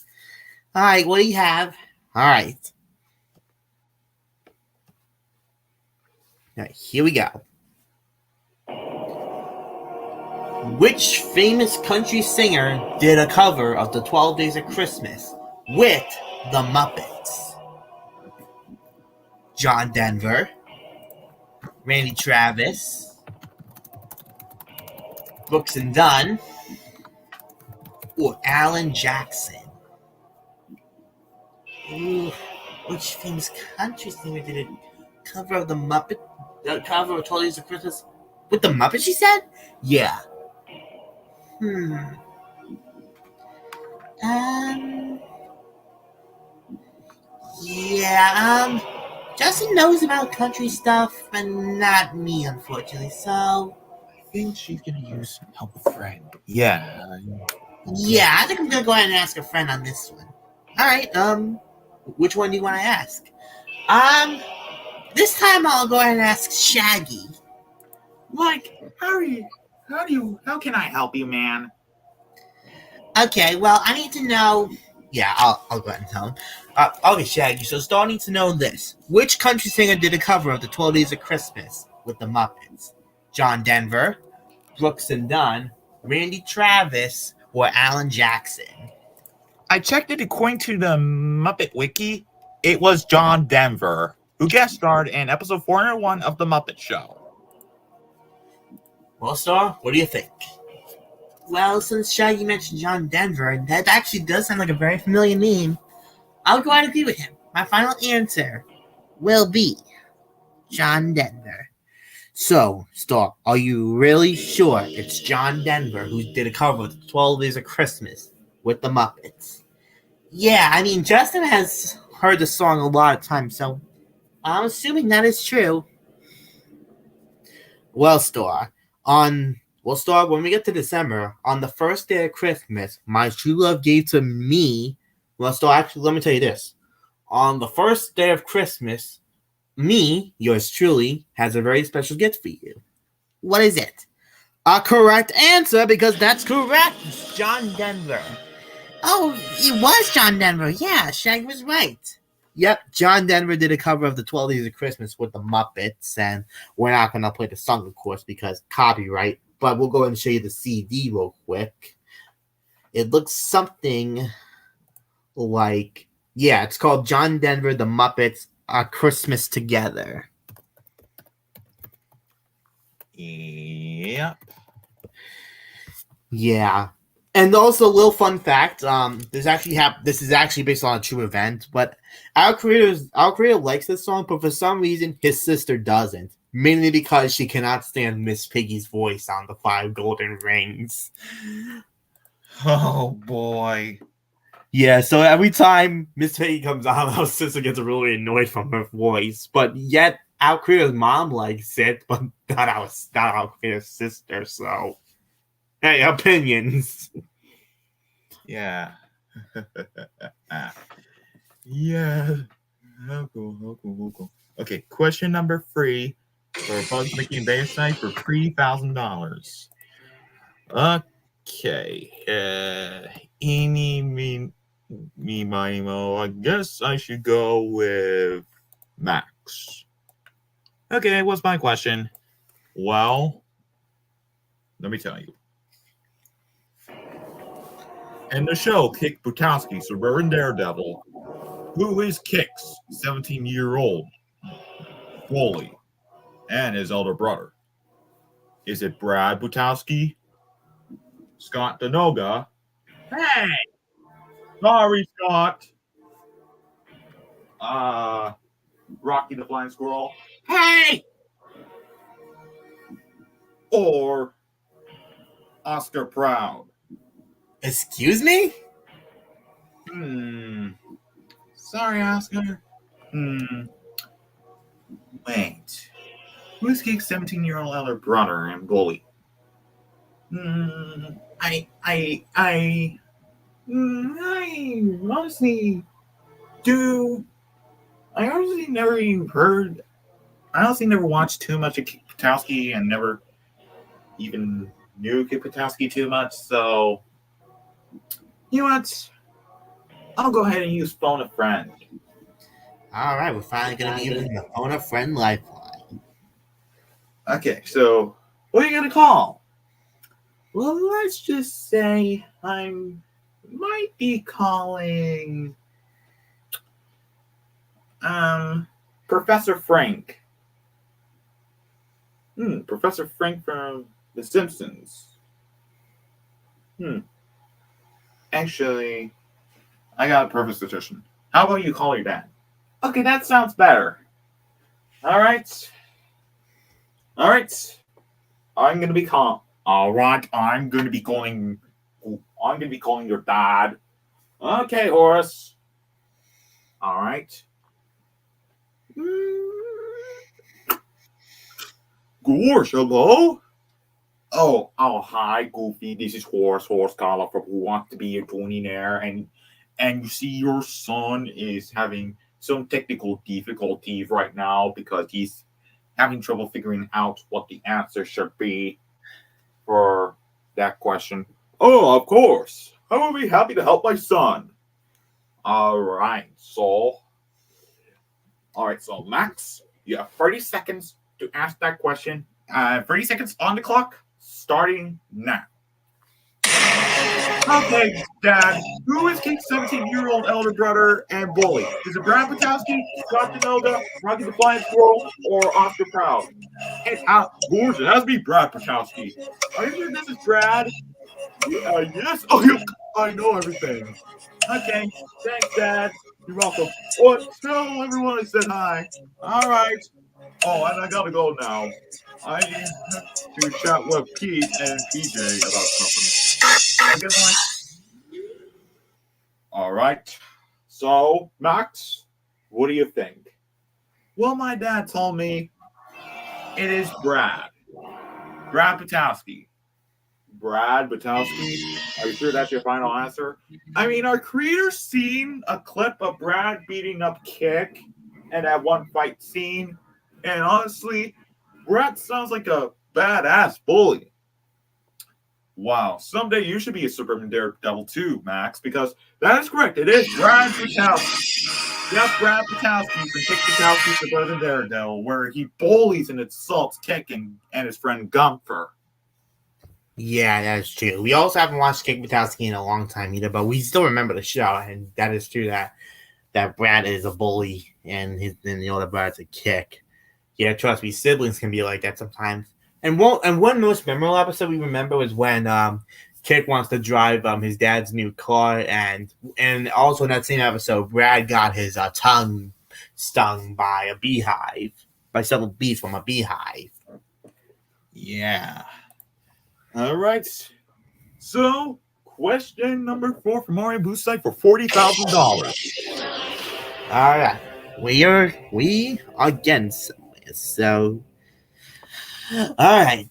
All right. What do you have? All right. All right, here we go. Which famous country singer did a cover of the 12 Days of Christmas with the Muppets? John Denver, Randy Travis, Brooks and Dunn, or Alan Jackson? Ooh, which famous country singer did a cover of the cover of 12 Days of Christmas with the Muppets, she said? Yeah. Yeah, Justin knows about country stuff, and not me, unfortunately, so... I think she's gonna use help a friend. Yeah. Yeah, I think I'm gonna go ahead and ask a friend on this one. Alright, which one do you want to ask? This time I'll go ahead and ask Shaggy. How can I help you, man? Okay, well, I need to know... Yeah, I'll go ahead and tell him. Okay, Shaggy, so Star needs to know this. Which country singer did a cover of the 12 Days of Christmas with the Muppets? John Denver, Brooks and Dunn, Randy Travis, or Alan Jackson? I checked it according to the Muppet Wiki. It was John Denver, who guest starred in episode 401 of The Muppet Show. Well, Star, what do you think? Well, since Shaggy mentioned John Denver, and that actually does sound like a very familiar name, I'll go ahead and agree with him. My final answer will be John Denver. So, Star, are you really sure it's John Denver who did a cover of 12 Days of Christmas with the Muppets? Yeah, I mean, Justin has heard the song a lot of times, so I'm assuming that is true. Well, Star, when we get to December, on the first day of Christmas, my true love gave to me. Well, Star, actually, let me tell you this. On the first day of Christmas, me, yours truly, has a very special gift for you. What is it? A correct answer, because that's correct. It's John Denver. Oh, it was John Denver. Yeah, Shag was right. Yep, John Denver did a cover of the 12 Days of Christmas with the Muppets, and we're not going to play the song, of course, because copyright, but we'll go ahead and show you the CD real quick. It looks something like, yeah, it's called John Denver, the Muppets, A Christmas Together. Yep. Yeah. And also, a little fun fact, this is actually based on a true event, but our creator likes this song, but for some reason, his sister doesn't. Mainly because she cannot stand Miss Piggy's voice on the 5 Golden Rings. Oh, boy. Yeah, so every time Miss Piggy comes on, our sister gets really annoyed from her voice, but yet our creator's mom likes it, but not our creator's sister, so... Hey, opinions. Yeah. Yeah. How cool. Okay, question number 3 for Bugs Mickey and Bear Snipe for $3,000. Okay. Eeny, miny, mo. I guess I should go with Max. Okay, what's my question? Well, let me tell you. In the show, Kick Butowski, Suburban Daredevil, Who is Kicks, 17-year-old bully, and his elder brother? Is it Brad Butowski, Scott Denoga? Hey! Sorry, Scott. Rocky the Flying Squirrel. Hey! Or Oscar Proud? Excuse me? Sorry, Oscar. Wait. Who's Geek's 17-year-old elder brother and bully? I honestly do. I honestly never even heard. I honestly never watched too much of Kick Buttowski and never even knew Kick Buttowski too much. So, you know what? I'll go ahead and use Phone a Friend. All right, we're finally going to be using the Phone a Friend lifeline. Okay, so what are you going to call? Well, let's just say I might be calling Professor Frank. Professor Frank from The Simpsons. Actually, I got a perfect suggestion. How about you call your dad? Okay, that sounds better. All right. I'm gonna be calm. All right, I'm gonna be calling your dad. Okay, Horace. All right. Gosh, hello. Oh, hi, Goofy. This is Horace Collar from Who Wants to Be a Toonynaire, and you see your son is having some technical difficulties right now because he's having trouble figuring out what the answer should be for that question. Oh, of course. I will be happy to help my son. All right, so Max, you have 30 seconds to ask that question. 30 seconds on the clock, starting now. Okay, Dad. Who is Kate's 17-year-old elder brother and bully? Is it Brad Butowski, Scott Denoga, Rocky the Flying Squirrel, or Oscar Proud? It's out. Gorge, it has to be Brad Butowski. Are you sure this is Brad? Yes. Oh, I know everything. Okay. Thanks, Dad. You're welcome. Well, tell everyone I said hi. All right. Oh, and I gotta go now. I have to chat with Pete and PJ about something. Goodbye. All right. So, Max, what do you think? Well, my dad told me it is Brad. Brad Butowski. Brad Butowski? Are you sure that's your final answer? I mean, our creators seen a clip of Brad beating up Kick and that one fight scene. And honestly, Brad sounds like a badass bully. Wow, someday you should be a Superman Daredevil too, Max, because that is correct. It is Brad Butowski. Yes, Brad Butowski from Kick Butowski Superman Daredevil, where he bullies and insults Kick and his friend Gunther. Yeah, that is true. We also haven't watched Kick Buttowski in a long time either, but we still remember the show, and that is true that Brad is a bully and the older brother's a Kick. Yeah, trust me, siblings can be like that sometimes. And one most memorable episode we remember was when Kick wants to drive his dad's new car, and also in that same episode, Brad got his tongue stung by a beehive, by several bees from a beehive. Yeah. All right. So, question number 4 from Mario Boosite for $40,000. All right, we are against this, so. All right.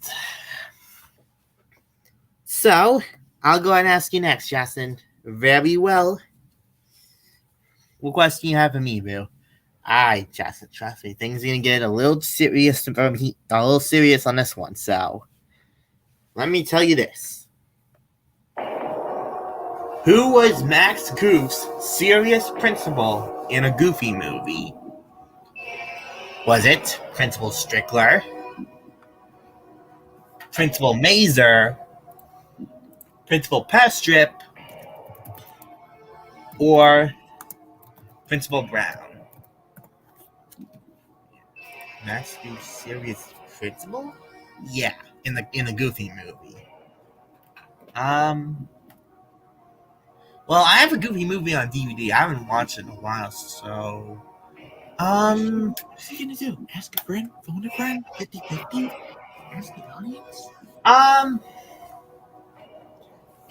So, I'll go ahead and ask you next, Justin. Very well. What question you have for me, Boo? All right, Justin, trust me. Things are going to get a little serious on this one, so let me tell you this. Who was Max Goof's serious principal in a Goofy movie? Was it Principal Strickler, Principal Mazer, Principal Pastrip, or Principal Brown. Max Goof serious principal? Yeah, in the Goofy movie. Well, I have a Goofy movie on DVD. I haven't watched it in a while, so What's he gonna do? Ask a friend? Phone a friend? 50-50? Ask the audience?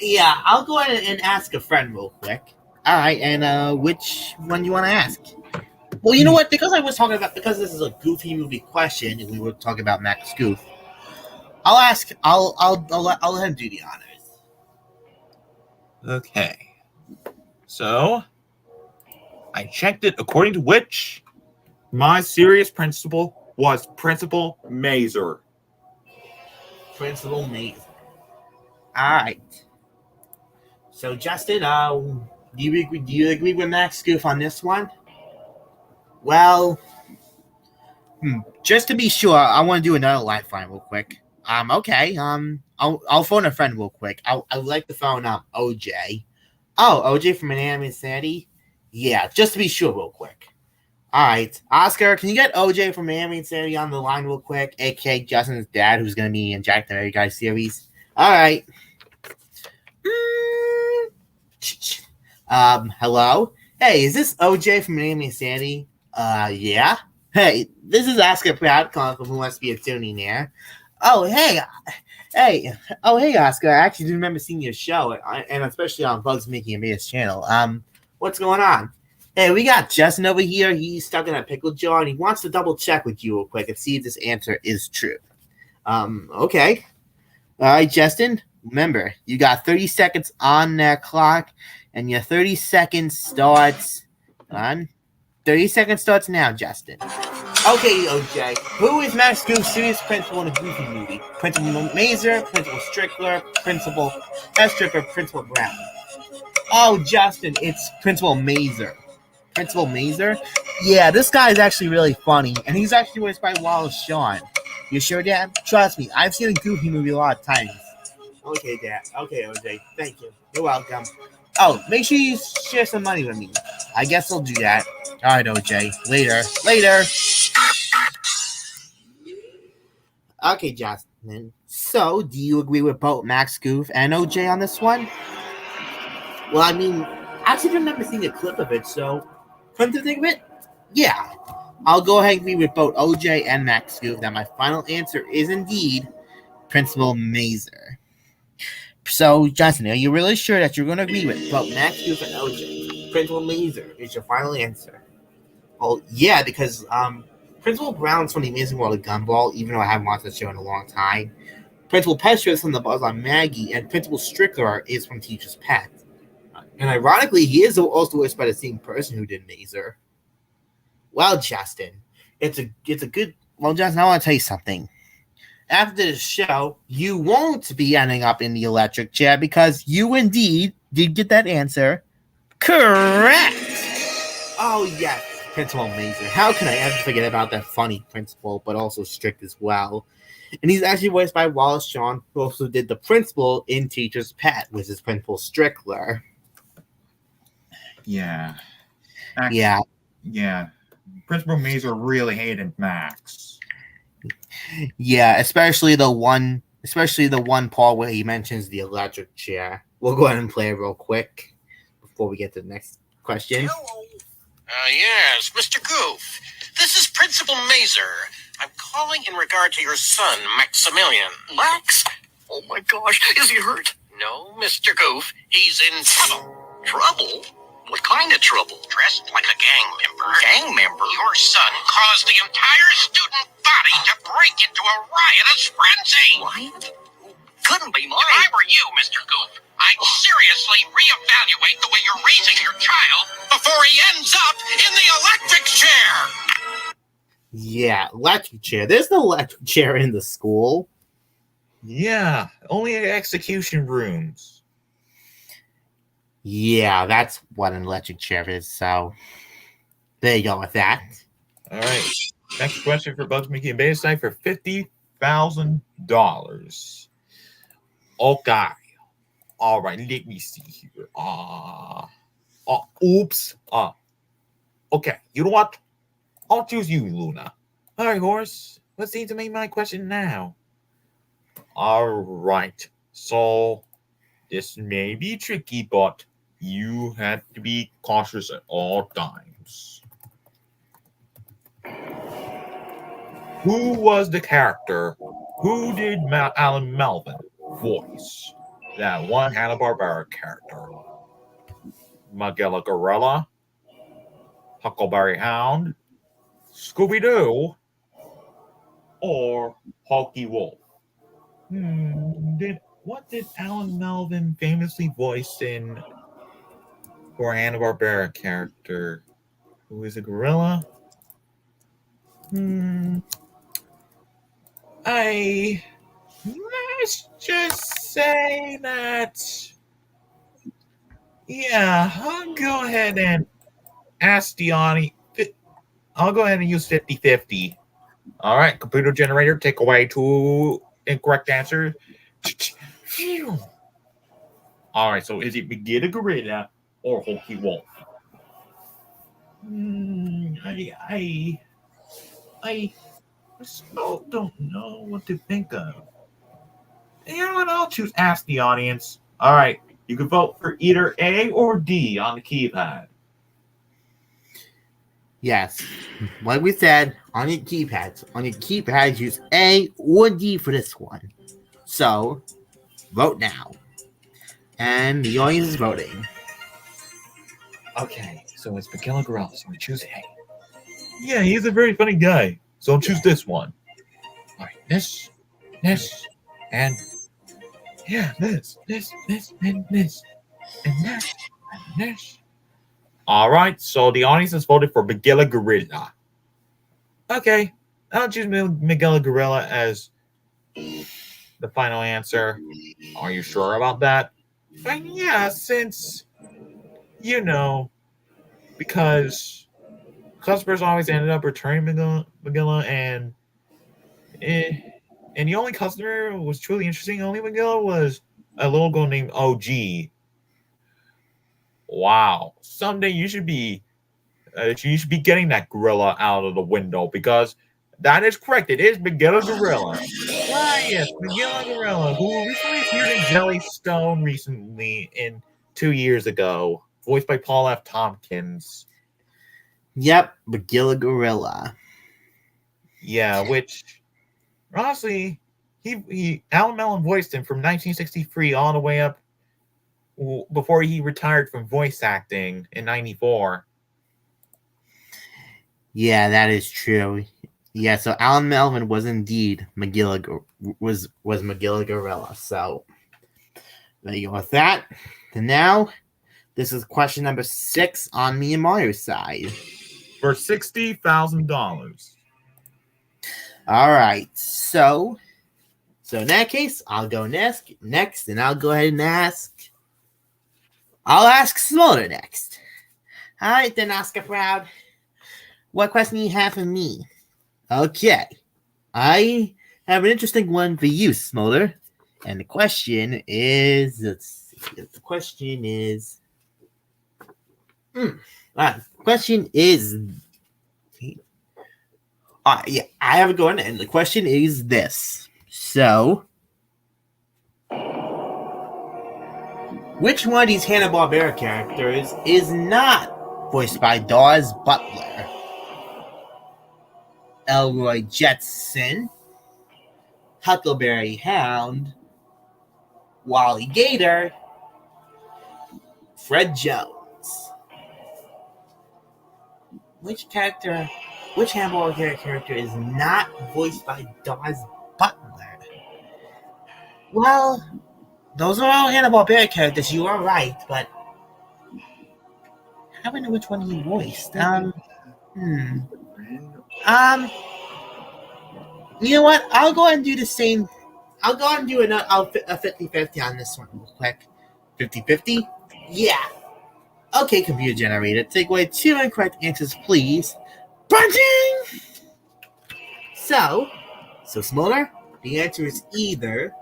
Yeah, I'll go ahead and ask a friend real quick. All right, and which one do you want to ask? Well, you know what? Because this is a Goofy movie question, and we were talking about Max Goof, I'll let him do the honors. Okay. So, I checked it according to which my serious principal was Principal Mazer. Principal Mazer. All right. So, Justin, do you agree with Max Goof on this one? Well, just to be sure, I want to do another lifeline real quick. Okay. I'll phone a friend real quick. I'd like to phone OJ. Oh, OJ from An Anime Sanity? Yeah, just to be sure real quick. All right. Oscar, can you get OJ from An Anime Sanity on the line real quick? A.K.A. Justin's dad, who's going to be in Jack the Merry Guy series. All right. Hello? Hey, is this OJ from An Anime Sanity? Yeah. Hey, this is Oscar Proud calling from Who Wants to Be a Toonynaire. Oh, hey, Oscar. I actually do remember seeing your show, and especially on Bugs Making Amazing channel. What's going on? Hey, we got Justin over here. He's stuck in a pickle jar, and he wants to double check with you real quick and see if this answer is true. Okay. All right, Justin. Remember, you got 30 seconds on that clock, and your 30 seconds starts on. 30 seconds starts now, Justin. Okay, OJ. Who is Max Goof's serious principal in a Goofy movie? Principal Mazer, Principal Strickler, Principal S-Stripper, Principal Brown. Oh, Justin, it's Principal Mazer. Principal Mazer? Yeah, this guy is actually really funny, and he's actually voiced by Wallace Shawn. You sure, Dad? Trust me, I've seen a Goofy movie a lot of times. Okay, Dad. Okay, OJ. Thank you. You're welcome. Oh, make sure you share some money with me. I guess I'll do that. All right, OJ. Later. Okay, Justin. So, do you agree with both Max Goof and OJ on this one? Well, I mean, I actually remember seeing a clip of it, so come to think of it, yeah. I'll go ahead and agree with both OJ and Max Goof that my final answer is indeed Principal Mazer. So, Justin, are you really sure that you're going to agree with both Max Goof and OJ? Principal Mazer is your final answer. Well, yeah, because Principal Brown's from The Amazing World of Gumball, even though I haven't watched the show in a long time. Principal Petra is from The Buzz on Maggie, and Principal Strickler is from Teacher's Pet. And ironically, he is also voiced by the same person who did Mazer. Well, Justin, it's a good. Well, Justin, I want to tell you something. After this show, you won't be ending up in the electric chair because you indeed did get that answer correct. Oh yes, Principal Mazer. How can I ever forget about that funny principal, but also strict as well? And he's actually voiced by Wallace Shawn, who also did the principal in Teacher's Pet, which is Principal Strickler. Yeah. Yeah. Principal Mazer really hated Max. Yeah, especially the one part where he mentions the electric chair. We'll go ahead and play it real quick before we get to the next question. Hello. Yes, Mr. Goof. This is Principal Mazer. I'm calling in regard to your son, Maximilian. Max? Oh my gosh, is he hurt? No, Mr. Goof. He's in trouble. Trouble? What kind of trouble? Dressed like a gang member. Gang member? Your son caused the entire student body to break into a riotous frenzy. Riot? Couldn't be mine. If I were you, Mr. Goof, I'd seriously reevaluate the way you're raising your child before he ends up in the electric chair. Yeah, electric chair. There's no electric chair in the school. Yeah, only in execution rooms. Yeah, that's what an electric chair is. So there you go with that. All right. Next question for Bugs Mickey and Beta Site for $50,000. Okay. All right. Let me see here. Oops. Okay, you know what? I'll choose you, Luna. All right, horse. Let's see to make my question now. All right. So this may be tricky, but you have to be cautious at all times. Who was the character? Who did Alan Melvin voice? That one Hanna-Barbera character. Magilla Gorilla, Huckleberry Hound, Scooby-Doo, or Hulky Wolf? What did Alan Melvin famously voice in for a Hanna-Barbera character? Who is a gorilla? I let's just say that. Yeah, I'll go ahead and ask the audience. I'll go ahead and use 50-50. All right, computer generator, take away 2 incorrect answers. All right, so is it Begin a Gorilla or Hulky Wolf? I still don't know what to think of. You know what? I'll choose Ask the Audience. All right, you can vote for either A or D on the keypad. Yes, like we said, on your keypads, use A or D for this one. So, vote now. And the audience is voting. Okay, so it's Miguel Gorilla, so we choose A. Yeah, he's a very funny guy, so I'll choose this one. All right, this, and yeah, this, and this, and that, and this. All right, so the audience has voted for Miguel Gorilla. Okay, I'll choose Miguel Gorilla as the final answer. Are you sure about that? Yeah, since, because customers always ended up returning Magilla, and the only customer who was truly interesting, only Magilla, was a little girl named OG. Wow, someday you should be getting that gorilla out of the window, because that is correct. It is Magilla Gorilla. Why, yes, Magilla Gorilla, who recently appeared in Jellystone in 2 years ago, voiced by Paul F. Tompkins. Yep, Magilla Gorilla. Yeah, which honestly, Alan Melvin voiced him from 1963 all the way up before he retired from voice acting in 94. Yeah, that is true. Yeah, so Alan Melvin was indeed Magilla Gorilla. So there you go with that. And now, this is question number 6 on me and Mario's side. For $60,000. All right, so in that case, I'll go next, and I'll go ahead and I'll ask Smolder next. All right, then, Oscar Proud. What question do you have for me? Okay, I have an interesting one for you, Smolder. And the question is, yeah, I have a good one, and the question is this. So, which one of these Hanna-Barbera characters is not voiced by Dawes Butler? Elroy Jetson, Huckleberry Hound, Wally Gator, Fred Jones. Which Hanna-Barbera character is not voiced by Dawes Butler? Well, those are all Hanna-Barbera characters. You are right, but how do I know which one he voiced? You know what? I'll go ahead and do the same. I'll go ahead and do a 50-50 on this one real quick. 50-50? Yeah. Okay, computer generator. Take away 2 incorrect answers, please. Bunching! So Smolder, the answer is either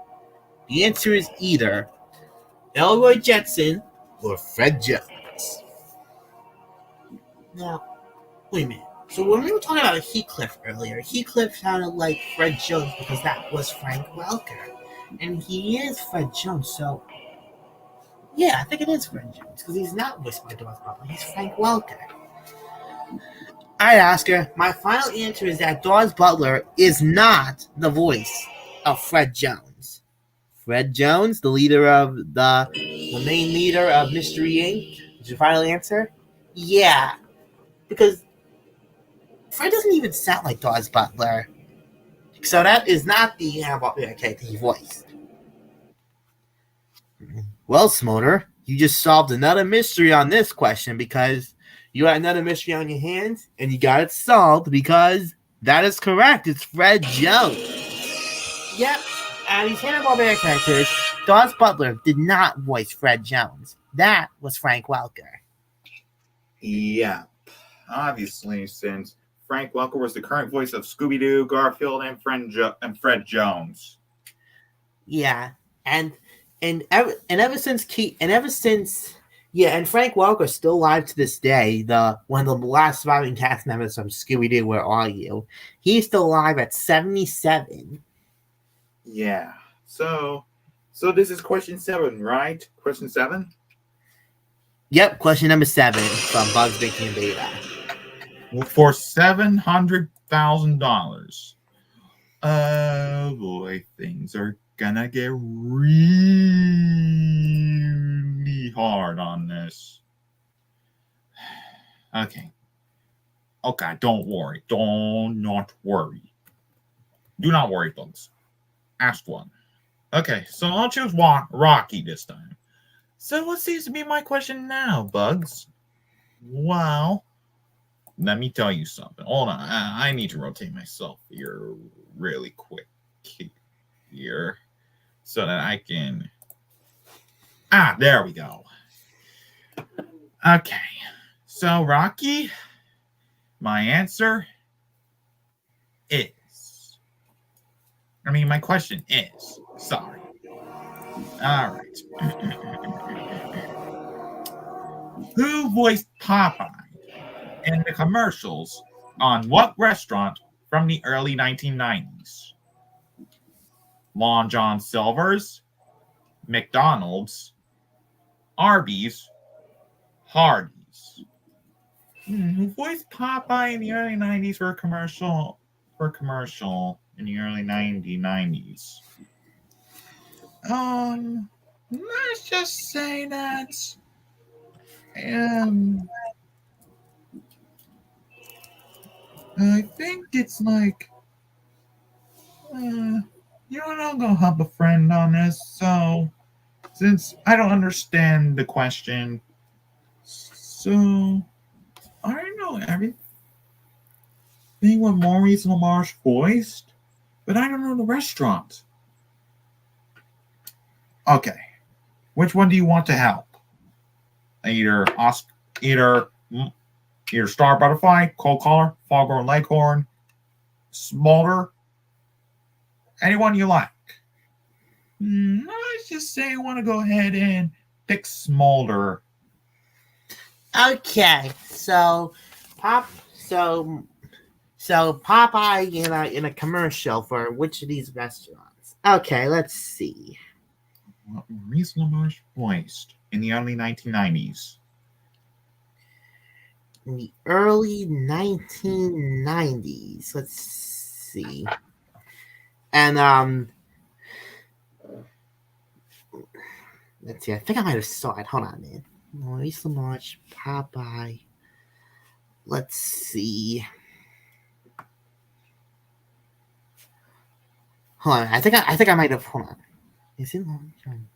Elroy Jetson or Fred Jones. Now, Wait a minute. So when we were talking about Heathcliff earlier, Heathcliff sounded like Fred Jones because that was Frank Welker. And he is Fred Jones, so yeah, I think it is Fred Jones because he's not voiced by Darth Butler. He's Frank Welker. All right, Oscar. My final answer is that Darth Butler is not the voice of Fred Jones. Fred Jones, the leader of the main leader of Mystery Inc. Is your final answer? Yeah, because Fred doesn't even sound like Darth Butler. So that is not the Hanna-Barbera character he voiced. Well, Smoter, you just solved another mystery on this question because you got another mystery on your hands and you got it solved because that is correct. It's Fred Jones. Yep. And these Hanna-Barbera characters, Darth Butler did not voice Fred Jones. That was Frank Welker. Yeah. Obviously, since Frank Welker was the current voice of Scooby-Doo, Garfield, and Fred Jones. Yeah, and ever since Frank Welker's still alive to this day. One of the last surviving cast members from Scooby-Doo, Where Are You? He's still alive at 77. Yeah. So this is question 7, right? Question 7. Yep, question number 7 from Bugs Bunny and Beta. For $700,000. Oh boy, things are gonna get really hard on this. Okay, don't worry. Do not worry. Do not worry, folks. Ask one. Okay, so I'll choose Rocky this time. So what seems to be my question now, Bugs? Well, let me tell you something. Hold on. I need to rotate myself here really quick here so that I can... there we go. Okay. So, Rocky, my answer is... my question is... Sorry. All right. Who voiced Popeye in the commercials on what restaurant from the early 1990s? Long John Silver's, McDonald's, Arby's, Hardee's. Who voiced Popeye in the early 90s for a commercial in the early 1990s? Let's just say that I think it's like I'll go help a friend on this. So since I don't understand the question, so I don't know everything what Maurice LaMarche voiced, but I don't know the restaurant. Okay, which one do you want to help? Either Star Butterfly, Cold Collar, Foghorn Leghorn, Smolder, anyone you like. Let's just say I want to go ahead and pick Smolder. Okay, so Popeye in a commercial for which of these restaurants? Okay, let's see. What Maurice LaMarche voiced in the early 1990s. In the early 1990s. Let's see. And let's see. I think I might have saw it. Hold on, man. Maurice LaMarche, Popeye. Let's see. Hold on. I think I might have. Hold on. Is it long term?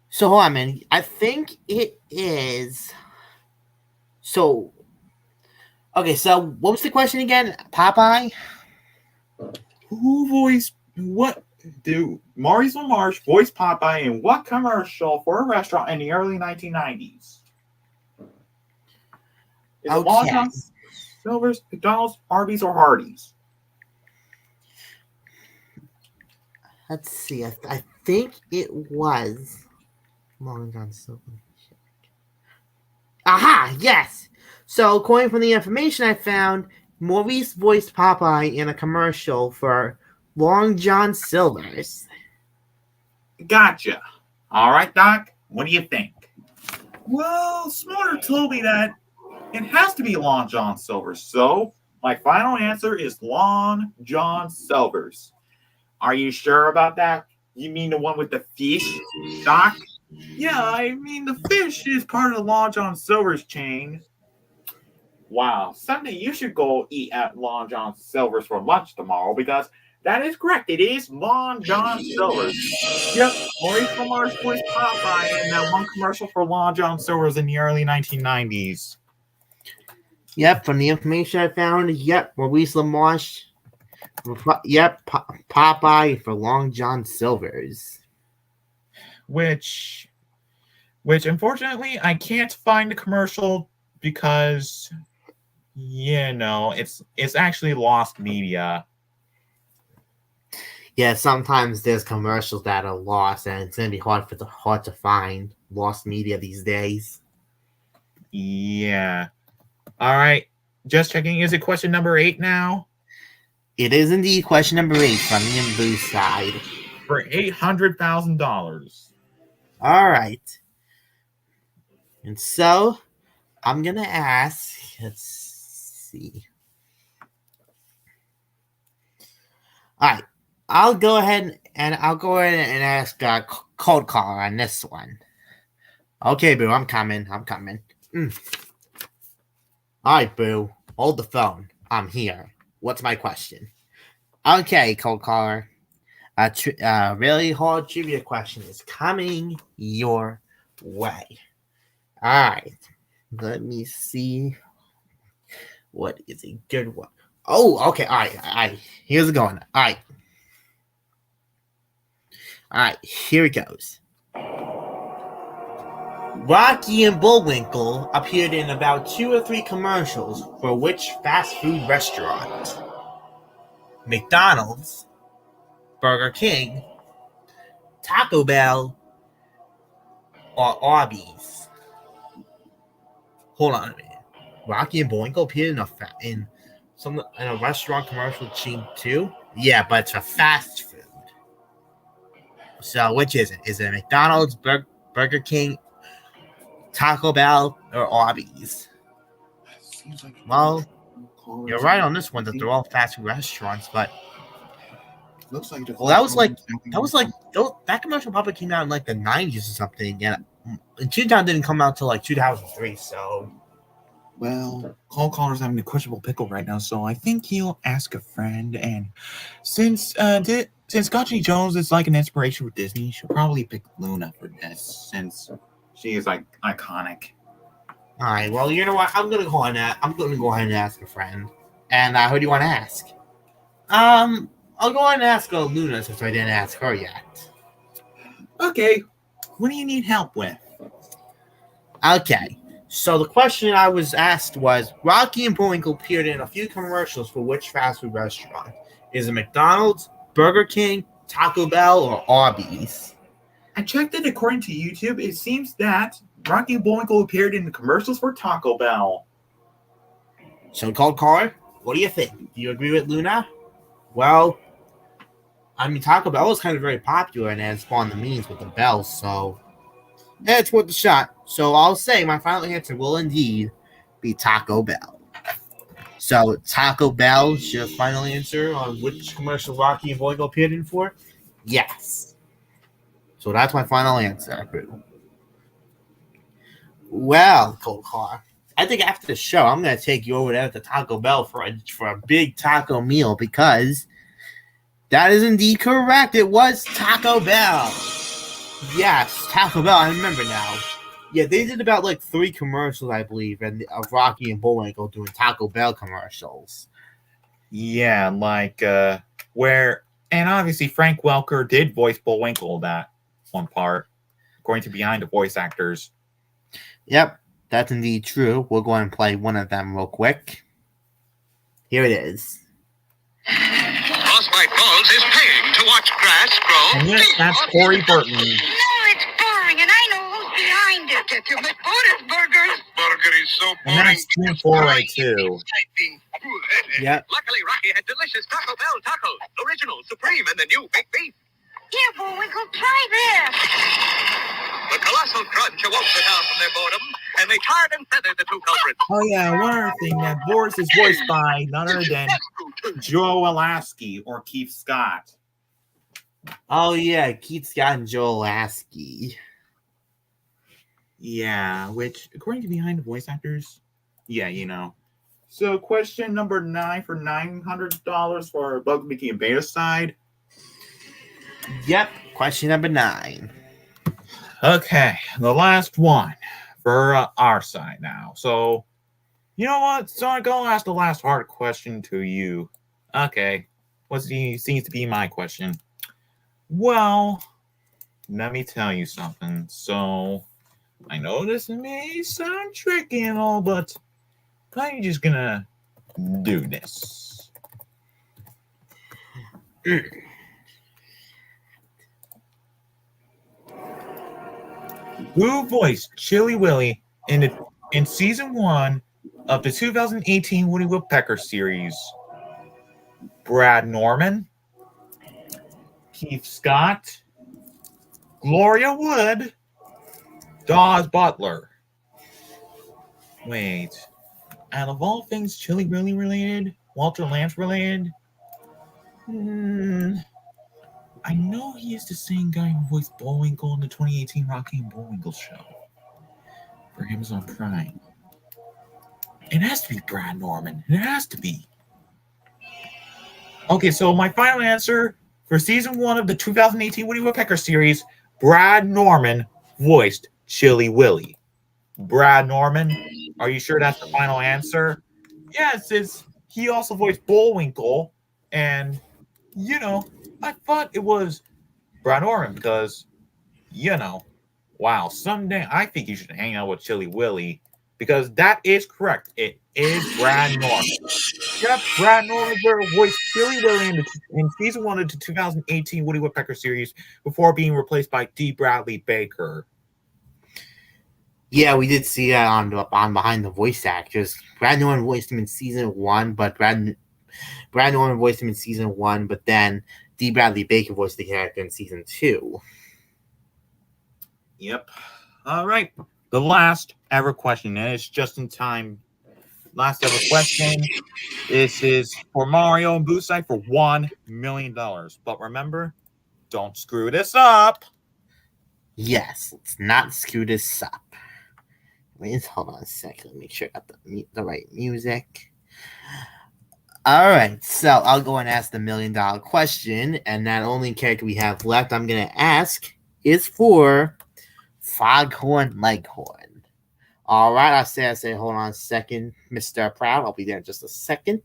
So hold on, man. I think it is. So, okay. So what was the question again? Popeye. Who voiced what? Do Maurice LaMarche voice Popeye in what commercial for a restaurant in the early 1990s? Is it Long John Silver's, McDonald's, Arby's, or Hardee's? Let's see. I think it was Long John Silver. Aha! Yes! So, according from the information I found, Maurice voiced Popeye in a commercial for Long John Silver's. Gotcha. All right, Doc. What do you think? Well, Smarter told me that it has to be Long John Silver's, so my final answer is Long John Silver's. Are you sure about that? You mean the one with the fish, Doc? Yeah, I mean the fish is part of the Long John Silver's chain. Wow, someday you should go eat at Long John Silver's for lunch tomorrow because that is correct. It is Long John Silver's. Yep, Maurice LaMarche voiced Popeye in that one commercial for Long John Silver's in the early 1990s. Yep, from the information I found, yep, Maurice LaMarche. Yep, Popeye for Long John Silver's. Which unfortunately I can't find the commercial because it's actually lost media. Yeah, sometimes there's commercials that are lost, and it's gonna be hard to find lost media these days. Yeah. All right. Just checking. Is it question number 8 now? It is indeed question number 8 from the Boo side. For $800,000. All right. And so, I'm going to ask, let's see. All right. I'll go ahead and ask Cold Caller on this one. Okay, Boo, I'm coming. All right, Boo, hold the phone. I'm here. What's my question? Okay, Cold Caller. A really hard trivia question is coming your way. All right. Let me see. What is a good one? Oh, okay. All right. Here's it going. All right. Here it goes. Rocky and Bullwinkle appeared in about 2 or 3 commercials for which fast food restaurant? McDonald's, Burger King, Taco Bell, or Arby's? Hold on a minute. Rocky and Bullwinkle appeared in a restaurant commercial chain too? Yeah, but it's for fast food. So which is it? Is it McDonald's, Burger King, Taco Bell, or Arby's? Well, you're right on this one that they're all fast food restaurants, but that commercial probably came out in like the 90s or something, and Toontown didn't come out till like 2003. So, well, Cold Caller's having a questionable pickle right now, so I think he'll ask a friend. And since Scotchy Jones is like an inspiration for Disney, she'll probably pick Luna for this, since she is like iconic. All right. Well, you know what? I'm gonna go ahead and ask a friend. And who do you want to ask? I'll go ahead and ask Luna since I didn't ask her yet. Okay. What do you need help with? Okay. So the question I was asked was, Rocky and Bullwinkle appeared in a few commercials for which fast food restaurant? Is it McDonald's, Burger King, Taco Bell, or Arby's? I checked it according to YouTube. It seems that Rocky and Bullwinkle appeared in the commercials for Taco Bell. So, Cold Caller, what do you think? Do you agree with Luna? Well, I mean, Taco Bell is kind of very popular and has spawned the memes with the bells, so it's worth a shot. So I'll say my final answer will indeed be Taco Bell. So Taco Bell is your final answer on which commercial Rocky and Bullwinkle appeared in for? Yes. So that's my final answer. Well, Cold Car, I think after the show, I'm going to take you over there to Taco Bell for a big taco meal because that is indeed correct. It was Taco Bell. Yes, Taco Bell. I remember now. Yeah, they did about like 3 commercials, I believe, of Rocky and Bullwinkle doing Taco Bell commercials. Yeah, like where, and obviously Frank Welker did voice Bullwinkle that one part, according to Behind the Voice Actors. Yep, that's indeed true. We'll go ahead and play one of them real quick. Here it is. Frostbite Falls is paying to watch grass grow. And yes, that's Corey Burton. No, it's boring, and I know who's behind it. Get your McBurger's burgers. Burger is so And boring. that's Team Foray too. Yep. Luckily, Rocky had delicious Taco Bell tacos, original, supreme, and the new baked beef. Here, Bullwinkle, try this. The colossal crunch awoke the town from their boredom, and they tarred and feathered the two culprits. Oh yeah, one other thing, that Boris is voiced by none other than Joe Alasky or Keith Scott. Oh yeah, Keith Scott and Joel Lasky. Yeah, which according to Behind the Voice Actors, yeah, you know. So question number 9 for $900 for Bugs Mickey and Beta side. Yep. Question number 9. Okay, the last one for our side now. So, you know what? So I'm gonna ask the last hard question to you. Okay, seems to be my question. Well, let me tell you something. So, I know this may sound tricky and all, but I'm just gonna do this. Who voiced Chili Willy in season 1 of the 2018 Woody Woodpecker series? Brad Norman, Keith Scott, Gloria Wood, Dawes Butler. Wait, out of all things Chili Willy related, Walter Lance related, I know he is the same guy who voiced Bullwinkle in the 2018 Rocky and Bullwinkle show for Amazon Prime. It has to be Brad Norman. It has to be. Okay, so my final answer for season 1 of the 2018 Woody Woodpecker series, Brad Norman voiced Chili Willy. Brad Norman, are you sure that's the final answer? Yes, he also voiced Bullwinkle, and you know, I thought it was Brad Norman because, you know, wow, someday I think you should hang out with Chili Willy because that is correct. It is Brad Norman. Yep, Brad Norman voiced Chili Willy in season 1 of the 2018 Woody Woodpecker series before being replaced by D. Bradley Baker. Yeah, we did see that on Behind the Voice Actors. Brad Norman voiced him in season 1, but Brad Norman voiced him in season 1, but then D. Bradley Baker voiced the character in season 2. Yep. All right. The last ever question, and it's just in time. Last ever question. This is for Mario and Booside for $1 million. But remember, don't screw this up. Yes, let's not screw this up. Wait, hold on a second. Let me make sure I got the right music. All right, so I'll go and ask the $1 million question, and that only character we have left I'm going to ask is for Foghorn Leghorn. All right, I say, hold on a second, Mr. Proud. I'll be there in just a second.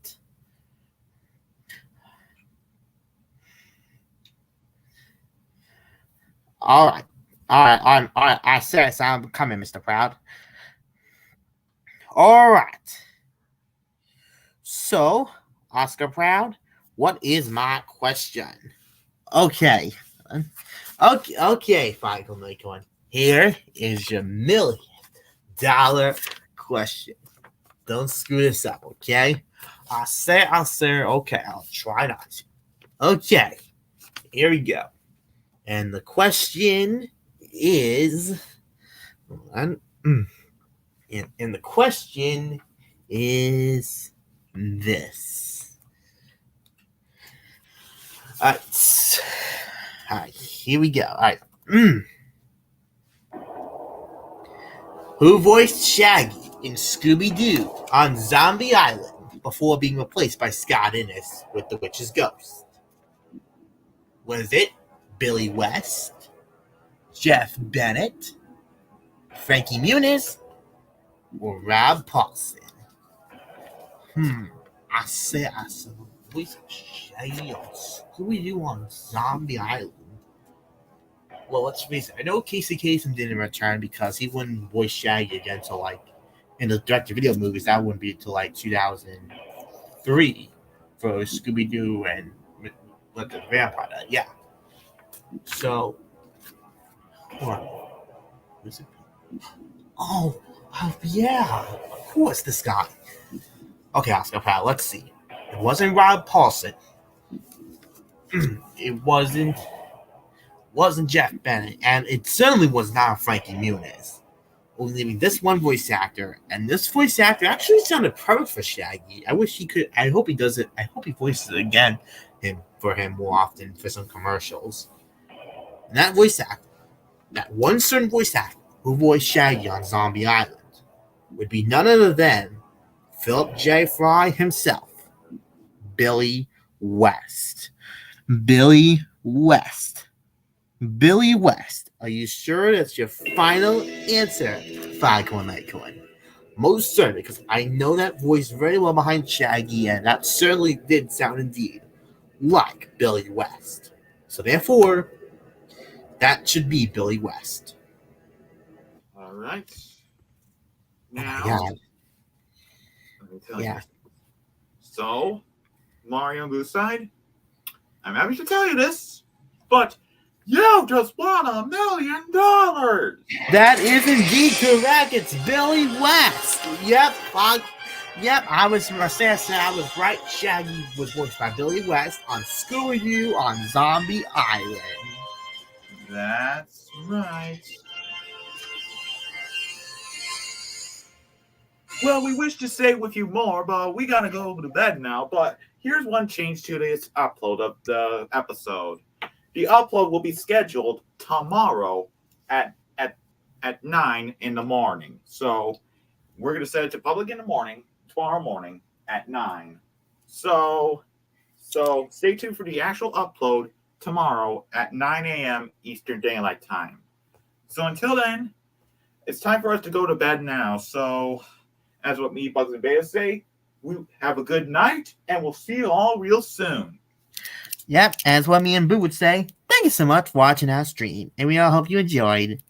All right. I said, so I'm coming, Mr. Proud. All right. So, Oscar Proud, what is my question? Okay, Foghorn Leghorn. Here is your $1 million question. Don't screw this up, okay? I'll say, okay, I'll try not to. Okay, here we go. And the question is, and the question is this. All right, here we go. All right. Who voiced Shaggy in Scooby-Doo on Zombie Island before being replaced by Scott Innes with The Witch's Ghost? Was it Billy West, Jeff Bennett, Frankie Muniz, or Rob Paulson? I said, voice Shaggy on Scooby-Doo on Zombie Island. Well, let's face it. I know Casey Kasem didn't return because he wouldn't voice Shaggy again until, like, in the direct-to-video movies, that wouldn't be until, like, 2003 for Scooby-Doo and look at the vampire. Yeah. So, hold on. Who's it? Oh, yeah. Of course, this guy. Okay, Oscar Proud. Let's see. It wasn't Rob Paulson. It wasn't Jeff Bennett, and it certainly was not Frankie Muniz. Only leaving this one voice actor, and this voice actor actually sounded perfect for Shaggy. I wish he could. I hope he does it. I hope he voices it again for him more often for some commercials. And that voice actor, that one certain voice actor who voiced Shaggy on Zombie Island, would be none other than Philip J. Fry himself, Billy West. Billy West. Billy West. Are you sure that's your final answer, Falcon Nightcoin? Most certainly, because I know that voice very well behind Shaggy, and that certainly did sound indeed like Billy West. So therefore, that should be Billy West. All right. Oh Now, my God. let me tell Yeah. you. So, Mario and Boo's side, I'm happy to tell you this, but you just won $1 million. That is indeed correct. It's Billy West. Yep. I was right. Shaggy was voiced by Billy West on Scooby-Doo on Zombie Island. That's right. Well, we wish to stay with you more, but we gotta go to bed now. But here's one change to this upload of the episode. The upload will be scheduled tomorrow at 9 in the morning. So we're gonna set it to public in the morning, tomorrow morning at 9. So stay tuned for the actual upload tomorrow at 9 a.m. Eastern Daylight Time. So until then, it's time for us to go to bed now. So as what me, Bugs, and Beta say, we have a good night, and we'll see you all real soon. Yep, as what me and Boo would say, thank you so much for watching our stream, and we all hope you enjoyed.